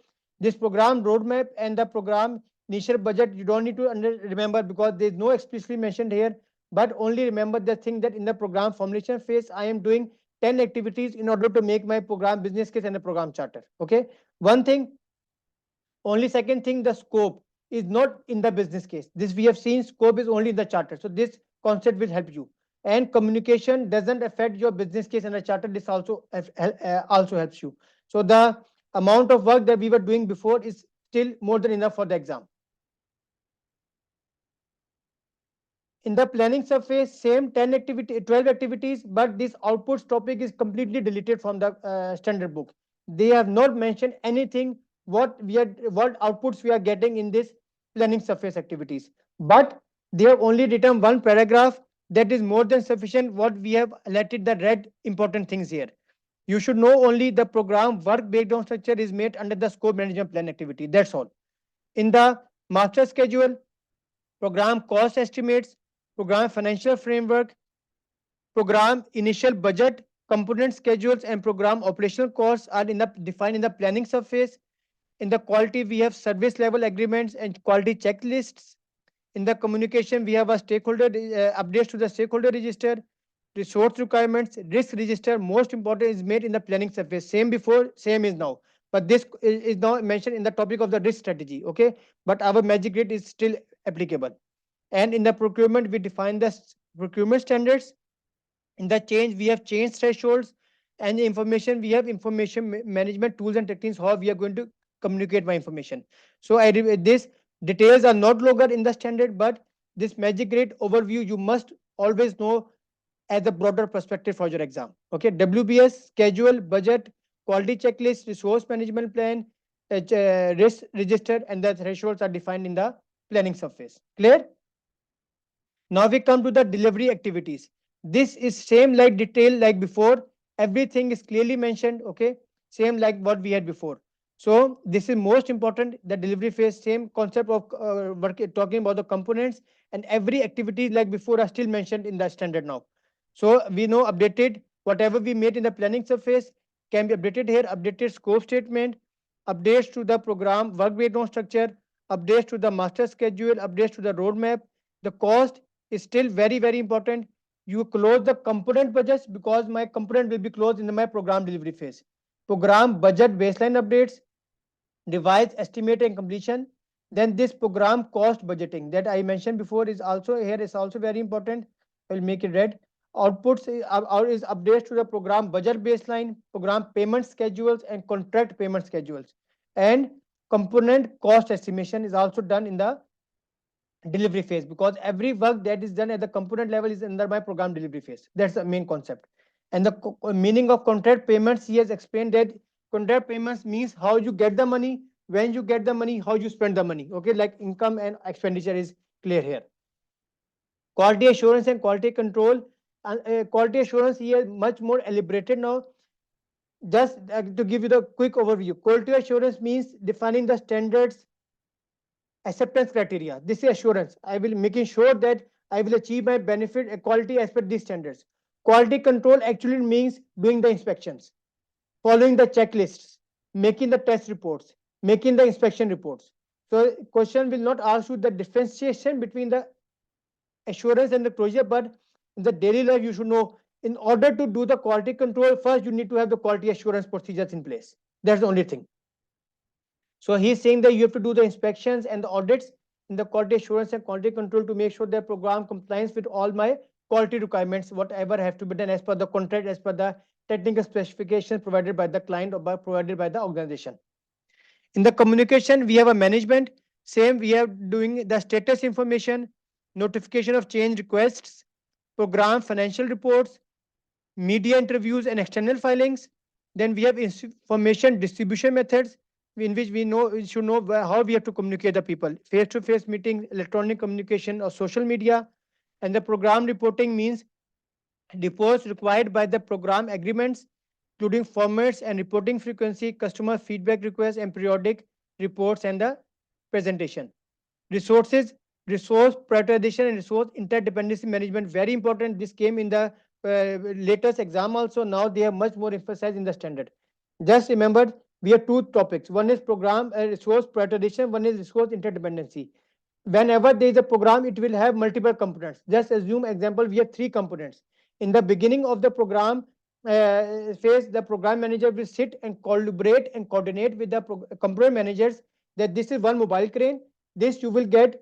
This program roadmap and the program initial budget, you don't need to remember because there is no explicitly mentioned here, but only remember the thing that in the program formulation phase, I am doing 10 activities in order to make my program business case and a program charter. Okay. One thing, only second thing, the scope is not in the business case. This we have seen, scope is only in the charter. So this concept will help you. And communication doesn't affect your business case and the charter. This also helps you. So the amount of work that we were doing before is still more than enough for the exam. In the planning surface, same 12 activities, but this outputs topic is completely deleted from the standard book. They have not mentioned anything what outputs we are getting in this planning surface activities. But they have only written one paragraph that is more than sufficient. What we have highlighted the red important things here. You should know only the program work breakdown structure is made under the scope management plan activity. That's all. In the master schedule, program cost estimates, program financial framework, program initial budget, component schedules, and program operational costs are defined in the planning surface. In the quality, we have service level agreements and quality checklists. In the communication, we have a stakeholder updates to the stakeholder register, resource requirements, risk register. Most important is made in the planning surface. Same before, same is now. But this is now mentioned in the topic of the risk strategy. Okay, but our magic grid is still applicable. And in the procurement, we define the procurement standards. In the change, we have change thresholds, and the information, we have information management tools and techniques how we are going to communicate my information. So this details are not longer in the standard, but this magic grid overview you must always know as a broader perspective for your exam. Okay, WBS, schedule, budget, quality checklist, resource management plan, risk register, and the thresholds are defined in the planning surface. Clear? Now we come to the delivery activities. This is same like detail like before. Everything is clearly mentioned. Okay, same like what we had before. So this is most important. The delivery phase, same concept of talking about the components, and every activity like before are still mentioned in the standard now. So we know updated whatever we made in the planning surface can be updated here. Updated scope statement, updates to the program work breakdown structure, updates to the master schedule, updates to the roadmap. The cost is still very important. You close the component budgets because my component will be closed in my program delivery phase. Program budget baseline updates, device estimate and completion. Then this program cost budgeting that I mentioned before is also here, is also very important. I will make it red. Outputs is updates to the program budget baseline, program payment schedules, and contract payment schedules. And component cost estimation is also done in the delivery phase because every work that is done at the component level is under my program delivery phase. That's the main concept. And the meaning of contract payments, he has explained that contract payments means how you get the money, when you get the money, how you spend the money. Okay, like income and expenditure is clear here. Quality assurance and quality control. Quality assurance here much more elaborated now. Just to give you the quick overview, quality assurance means defining the standards, acceptance criteria. This is assurance. I will making sure that I will achieve my benefit quality as per these standards. Quality control actually means doing the inspections, following the checklists, making the test reports, making the inspection reports. So question will not ask you the differentiation between the assurance and the closure, but in the daily life you should know in order to do the quality control, first you need to have the quality assurance procedures in place. That's the only thing. So he's saying that you have to do the inspections and the audits in the quality assurance and quality control to make sure the program complies with all my quality requirements, whatever have to be done as per the contract, as per the technical specifications provided by the client or provided by the organization. In the communication, we have a management. Same, we are doing the status information, notification of change requests, program financial reports, media interviews and external filings. Then we have information distribution methods in which we should know how we have to communicate the people, face-to-face meetings, electronic communication or social media. And the program reporting means reports required by the program agreements, including formats and reporting frequency, customer feedback requests, and periodic reports and the presentation. Resources, resource prioritization and resource interdependency management, very important. This came in the latest exam also. Now they have much more emphasized in the standard. Just remember we have two topics. One is program resource prioritization, one is resource interdependency. Whenever there is a program, it will have multiple components. Just assume example, we have three components. In the beginning of the program phase, the program manager will sit and collaborate and coordinate with the component managers that this is one mobile crane. This you will get,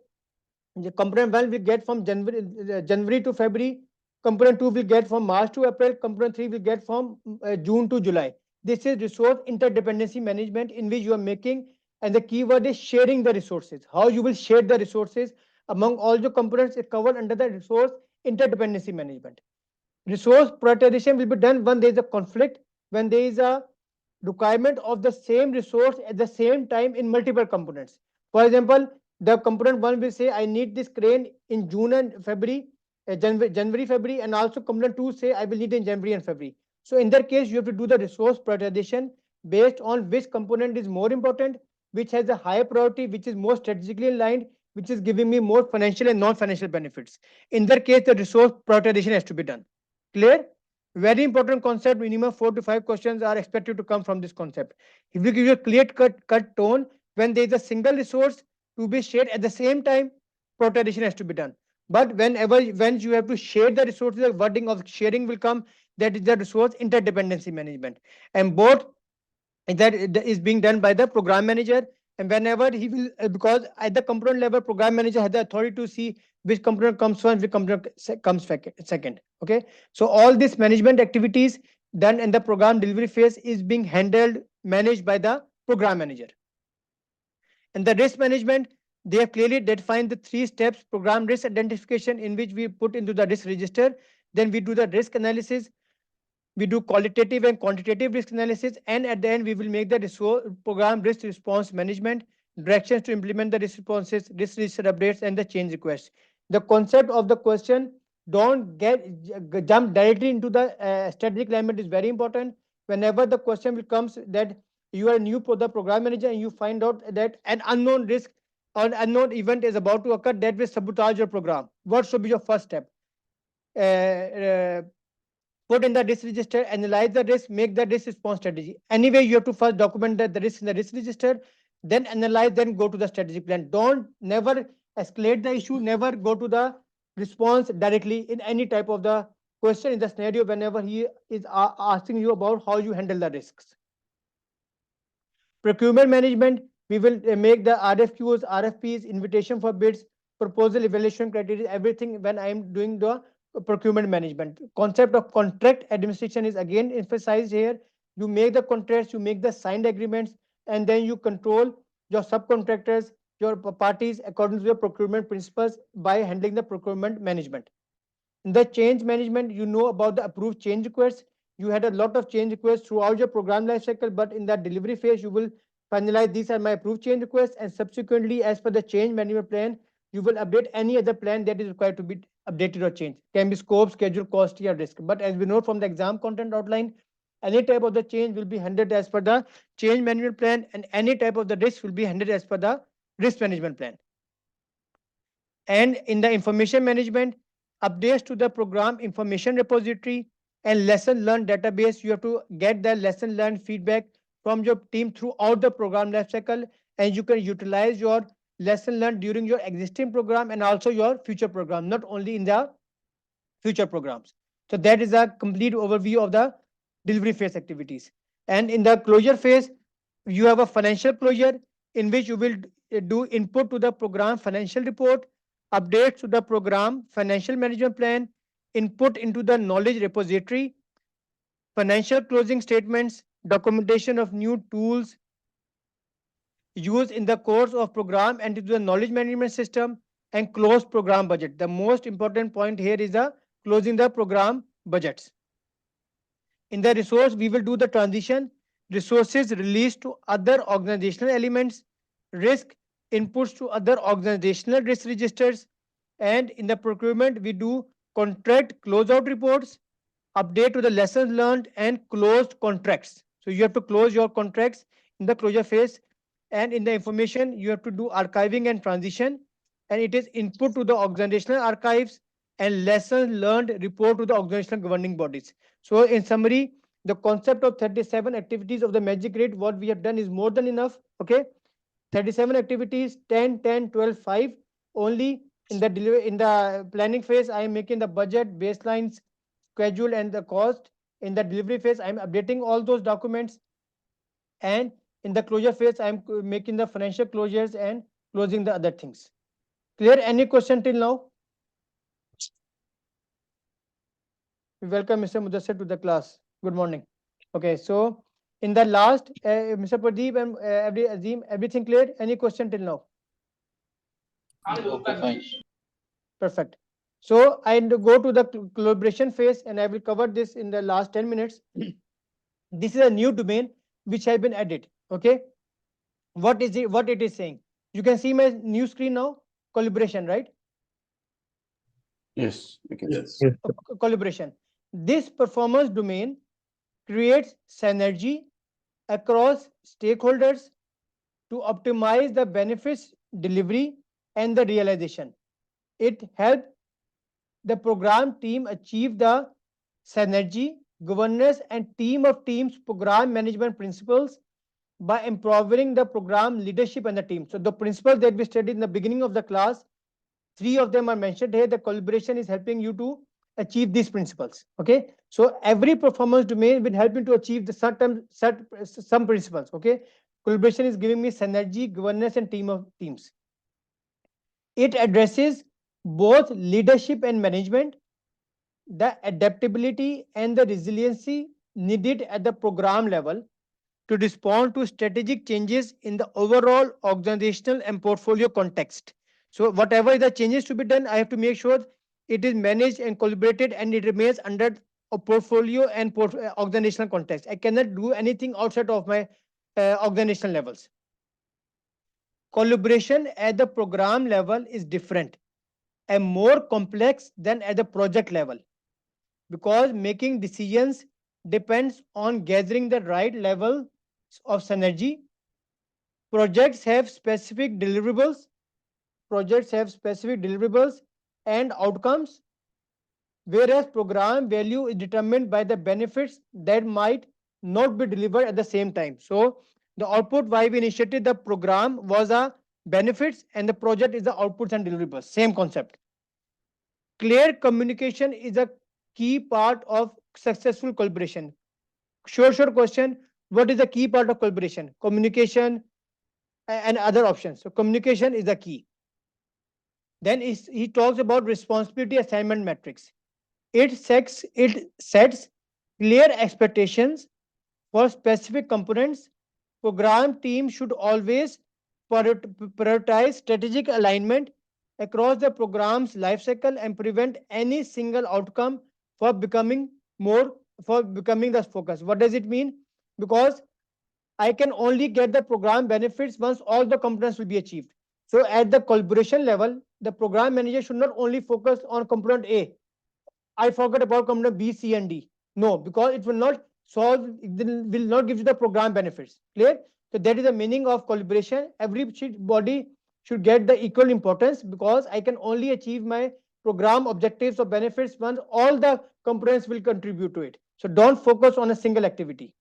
the component 1 will get from January to February, component 2 will get from March to April, component 3 will get from June to July. This is resource interdependency management, in which you are making, and the keyword is sharing the resources. How you will share the resources among all the components is covered under the resource interdependency management. Resource prioritization will be done when there is a conflict, when there is a requirement of the same resource at the same time in multiple components. For example, the component 1 will say, I need this crane in June and February, January, February, and also component 2 say, I will need in January and February. So in that case, you have to do the resource prioritization based on which component is more important, which has a higher priority, which is more strategically aligned, which is giving me more financial and non-financial benefits. In that case, the resource prioritization has to be done. Clear? Very important concept. Minimum 4 to 5 questions are expected to come from this concept. If you give you a clear cut tone, when there is a single resource to be shared at the same time, prioritization has to be done. But when you have to share the resources, the wording of sharing will come. That is the resource interdependency management, and both that is being done by the program manager. And whenever he will, because at the component level, program manager has the authority to see which component comes first, which component comes second. Okay, so all these management activities done in the program delivery phase is being handled, managed by the program manager. And the risk management, they have clearly defined the 3 steps: program risk identification, in which we put into the risk register, then we do the risk analysis, we do qualitative and quantitative risk analysis, and at the end we will make the program risk response management, directions to implement the risk responses, risk register updates, and the change requests. The concept of the question, don't jump directly into the strategic alignment, is very important. Whenever the question becomes that you are new for the program manager and you find out that an unknown risk or an unknown event is about to occur that will sabotage your program, what should be your first step? uh, uh, Put in the risk register, analyze the risk, make the risk response strategy. Anyway, you have to first document the risk in the risk register, then analyze, then go to the strategic plan. Don't never escalate the issue, never go to the response directly in any type of the question in the scenario whenever he is asking you about how you handle the risks. Procurement management, we will make the RFQs, RFPs, invitation for bids, proposal evaluation criteria, everything when I am doing the procurement management. Concept of contract administration is again emphasized here. You make the contracts, you make the signed agreements, and then you control your subcontractors, your parties according to your procurement principles by handling the procurement management. In the change management, you know about the approved change requests. You had a lot of change requests throughout your program lifecycle, but in that delivery phase, you will finalize these are my approved change requests, and subsequently, as per the change management plan, you will update any other plan that is required to be updated or changed. Can be scope, schedule, cost, or risk. But as we know from the exam content outline, any type of the change will be handled as per the change management plan, and any type of the risk will be handled as per the risk management plan. And in the information management, updates to the program information repository and lesson learned database, you have to get the lesson learned feedback from your team throughout the program lifecycle, and you can utilize your lesson learned during your existing program and also your future program, not only in the future programs. So that is a complete overview of the delivery phase activities. And in the closure phase, you have a financial closure, in which you will do input to the program financial report, updates to the program financial management plan, input into the knowledge repository, financial closing statements, documentation of new tools used in the course of program and into the knowledge management system, and close program budget. The most important point here is the closing the program budgets. In the resource, we will do the transition, resources released to other organizational elements, risk inputs to other organizational risk registers, and in the procurement, we do contract closeout reports, update to the lessons learned, and closed contracts. So you have to close your contracts in the closure phase. And in the information, you have to do archiving and transition, and it is input to the organizational archives and lessons learned report to the organizational governing bodies. So in summary, The concept of 37 activities of the magic grid, what we have done is more than enough. Okay, 37 activities, 10, 10, 12, 5. Only in the delivery, in the planning phase, I am making the budget, baselines, schedule, and the cost. In the delivery phase, I am updating all those documents, and in the closure phase, I am making the financial closures and closing the other things. Clear? Any question till now? We welcome Mr. Mudassir to the class. Good morning. Okay, so in the last, Mr. Pradeep and every Azim, everything clear? Any question till now? Okay, fine. Perfect. So I go to the collaboration phase, and I will cover this in the last 10 minutes. This is a new domain which has been added. Okay, what is it? What it is saying? You can see my new screen now. Collaboration, right? Yes, we can see. Yes. Collaboration. This performance domain creates synergy across stakeholders to optimize the benefits delivery and the realization. It helps the program team achieve the synergy, governance, and team of teams program management principles by empowering the program leadership and the team. So the principles that we studied in the beginning of the class, three of them are mentioned here. The collaboration is helping you to achieve these principles. Okay, so every performance domain will help you to achieve the some principles. Okay, collaboration is giving me synergy, governance, and team of teams. It addresses both leadership and management, the adaptability and the resiliency needed at the program level to respond to strategic changes in the overall organizational and portfolio context. So whatever the changes to be done, I have to make sure it is managed and collaborated, and it remains under a portfolio and organizational context. I cannot do anything outside of my organizational levels. Collaboration at the program level is different and more complex than at the project level, because making decisions depends on gathering the right level of synergy. Projects have specific deliverables. Projects have specific deliverables and outcomes, whereas program value is determined by the benefits that might not be delivered at the same time. So the output why we initiated the program was a benefits, and the project is the outputs and deliverables. Same concept. Clear communication is a key part of successful collaboration. Short question: what is the key part of collaboration? Communication and other options. So communication is the key. Then he talks about responsibility assignment metrics. It sets clear expectations for specific components. Program teams should always prioritize strategic alignment across the program's lifecycle and prevent any single outcome for becoming more for becoming the focus. What does it mean? Because I can only get the program benefits once all the components will be achieved. So at the collaboration level, the program manager should not only focus on component A. I forgot about component B, C, and D. No, because it will not solve, it will not give you the program benefits. Clear? So that is the meaning of collaboration. Every body should get the equal importance, because I can only achieve my program objectives or benefits once all the components will contribute to it. So don't focus on a single activity.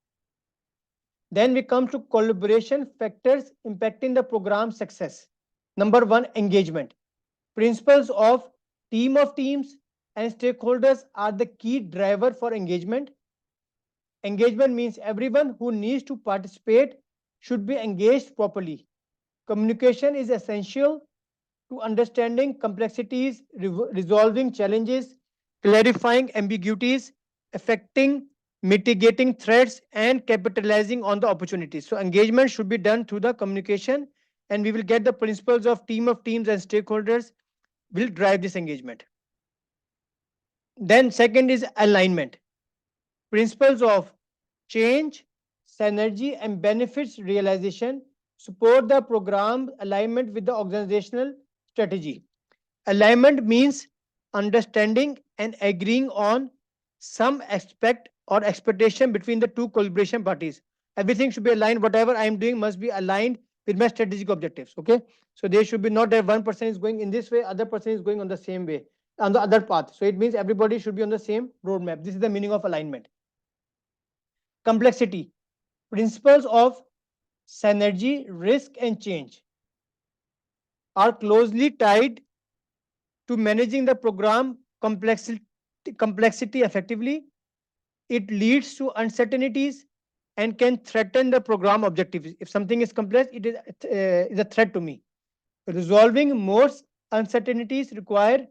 Then we come to collaboration factors impacting the program success. Number one, engagement. Principles of team of teams and stakeholders are the key driver for engagement. Engagement means everyone who needs to participate should be engaged properly. Communication is essential to understanding complexities, resolving challenges, clarifying ambiguities, affecting, mitigating threats, and capitalizing on the opportunities. So engagement should be done through the communication, and we will get the principles of teams and stakeholders will drive this engagement. Then second is alignment. Principles of change, synergy, and benefits realization support the program alignment with the organizational strategy. Alignment means understanding and agreeing on some aspect or expectation between the two collaboration parties. Everything should be aligned. Whatever I am doing must be aligned with my strategic objectives. Okay, so there should be not that one person is going in this way, other person is going on the same way, on the other path. So it means everybody should be on the same roadmap. This is the meaning of alignment. Complexity. Principles of synergy, risk, and change are closely tied to managing the program complexity effectively. It leads to uncertainties and can threaten the program objectives. If something is complex, is a threat to me. Resolving most uncertainties require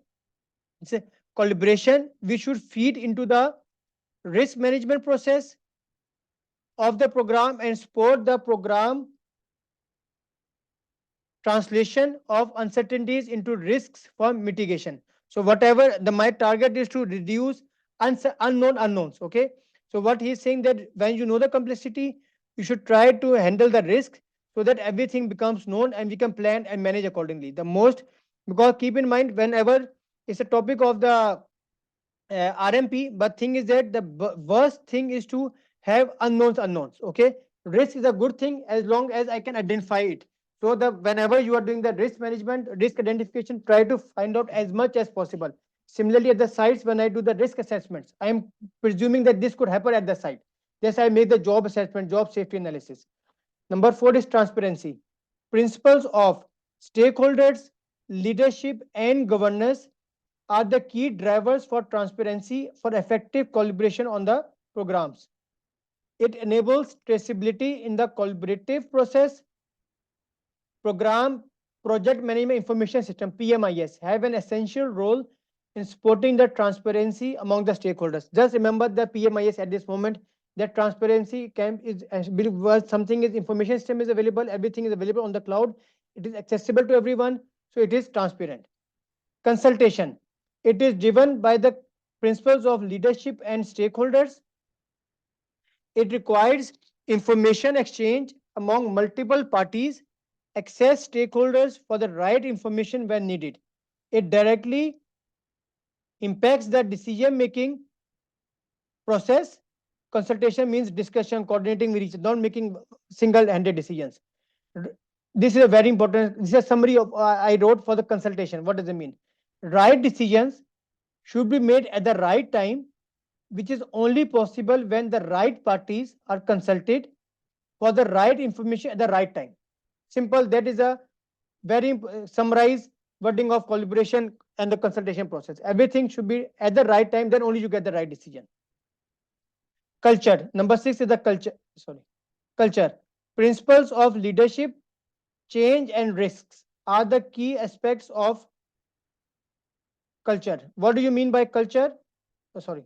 say, collaboration. We should feed into the risk management process of the program and support the program translation of uncertainties into risks for mitigation. So whatever my target is to reduce unknown unknowns. Okay. So what he's saying that when you know the complexity, you should try to handle the risk so that everything becomes known and we can plan and manage accordingly. The most, because keep in mind whenever it's a topic of the RMP, but thing is that the worst thing is to have unknowns. Okay, risk is a good thing as long as I can identify it. So the whenever you are doing the risk management, risk identification, try to find out as much as possible. Similarly, at the sites, when I do the risk assessments, I am presuming that this could happen at the site. Yes, I make the job assessment, job safety analysis. Number 4 is transparency. Principles of stakeholders, leadership, and governance are the key drivers for transparency for effective collaboration on the programs. It enables traceability in the collaborative process. Program Project Management Information System PMIS have an essential role in supporting the transparency among the stakeholders. Just remember the PMIS at this moment, that transparency camp is something is information system is available, everything is available on the cloud, it is accessible to everyone, so it is transparent. Consultation. It is driven by the principles of leadership and stakeholders. It requires information exchange among multiple parties, access stakeholders for the right information when needed. It directly impacts the decision making process. Consultation means discussion, coordinating with each other, not making single handed decisions. This is a very important, this is a summary of I wrote for the consultation. What does it mean? Right decisions should be made at the right time, which is only possible when the right parties are consulted for the right information at the right time. Simple, that is a very summarized wording of collaboration and the consultation process. Everything should be at the right time, then only you get the right decision. Culture. Number 6 is the culture. Sorry. Culture. Principles of leadership, change, and risks are the key aspects of culture. What do you mean by culture? Oh, sorry.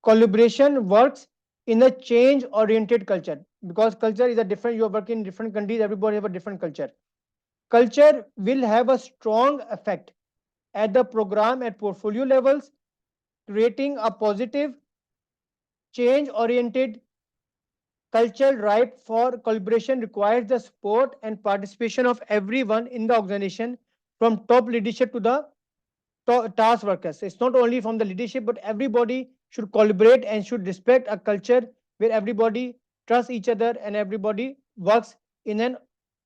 Collaboration works in a change oriented culture, because culture is a different, you are working in different countries, everybody have a different culture. Culture will have a strong effect at the program and portfolio levels. Creating a positive change oriented culture ripe for collaboration requires the support and participation of everyone in the organization, from top leadership to the task workers. It's not only from the leadership, but everybody should collaborate and should respect a culture where everybody trusts each other and everybody works in an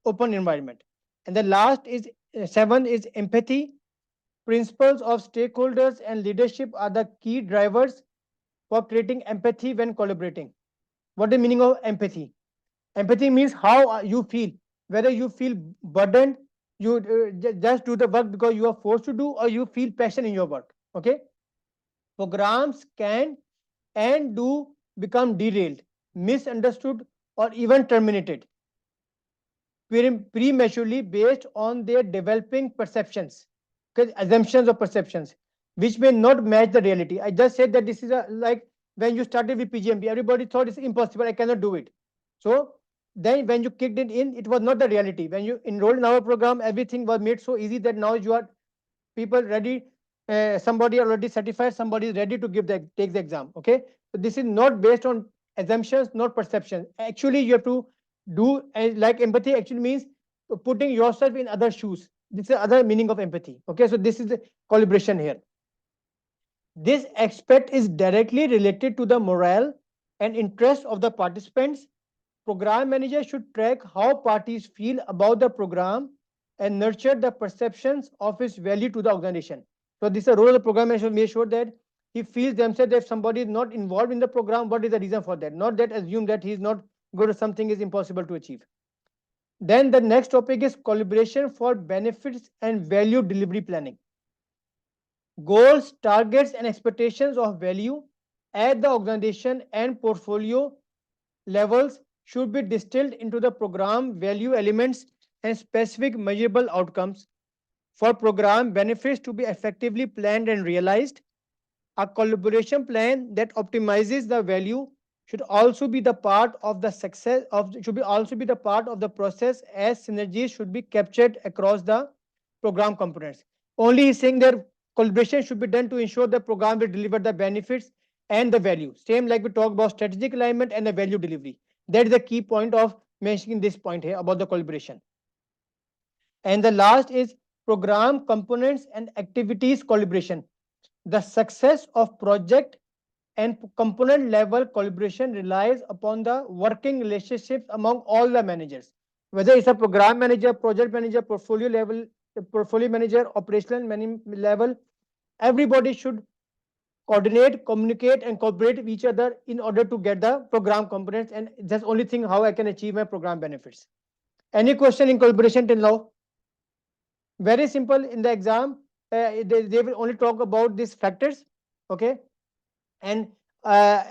open environment. And the last is 7 is empathy. Principles of stakeholders and leadership are the key drivers for creating empathy when collaborating. What is the meaning of empathy? Empathy means how you feel, whether you feel burdened, you just do the work because you are forced to do, or you feel passion in your work. Okay, programs can and do become derailed, misunderstood, or even terminated prematurely based on their developing perceptions, okay, assumptions or perceptions, which may not match the reality. I just said that this is a like when you started with PgMP, everybody thought it's impossible, I cannot do it. So then when you kicked it in, it was not the reality. When you enrolled in our program, everything was made so easy that now you are people ready. Somebody already certified, somebody is ready to take the exam. Okay, so this is not based on assumptions, not perception. Actually, you have to do like empathy actually means putting yourself in other shoes. This is the other meaning of empathy. Okay, so this is the collaboration here. This aspect is directly related to the morale and interest of the participants. Program manager should track how parties feel about the program and nurture the perceptions of its value to the organization. So this is a role of the program manager to make sure that he feels themselves that if somebody is not involved in the program, what is the reason for that? Not that assume that he is not good or something is impossible to achieve. Then the next topic is collaboration for benefits and value delivery planning. Goals, targets, and expectations of value at the organization and portfolio levels should be distilled into the program value elements and specific measurable outcomes. For program benefits to be effectively planned and realized, a collaboration plan that optimizes the value should also be the part of the success of should be also be the part of the process, as synergies should be captured across the program components. Only he's saying that collaboration should be done to ensure the program will deliver the benefits and the value. Same like we talked about strategic alignment and the value delivery. That is the key point of mentioning this point here about the collaboration. And the last is program components and activities collaboration. The success of project and component level collaboration relies upon the working relationships among all the managers, whether it's a program manager, project manager, portfolio manager, operational level. Everybody should coordinate, communicate, and cooperate with each other in order to get the program components. And that's the only thing how I can achieve my program benefits. Any question in collaboration till now? Very simple. In the exam, they will only talk about these factors. Okay. And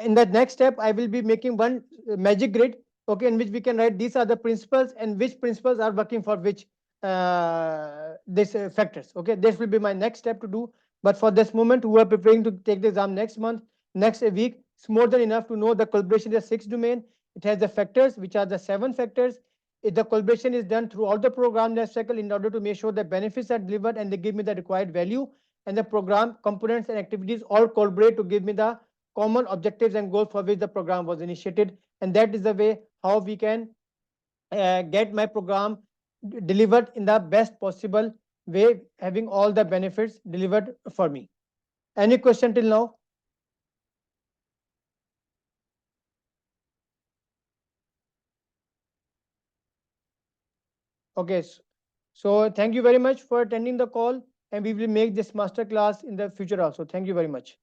in the next step, I will be making one magic grid, okay, in which we can write these are the principles and which principles are working for which this factors. Okay, this will be my next step to do. But for this moment, who are preparing to take the exam next month, next week, it's more than enough to know the collaboration is a 6 domain. It has the factors, which are the 7 factors. If the collaboration is done throughout the program life cycle in order to make sure the benefits are delivered and they give me the required value, and the program components and activities all collaborate to give me the common objectives and goals for which the program was initiated. And that is the way how we can get my program delivered in the best possible way, having all the benefits delivered for me. Any question till now? Okay, so thank you very much for attending the call, and we will make this master class in the future also. Thank you very much.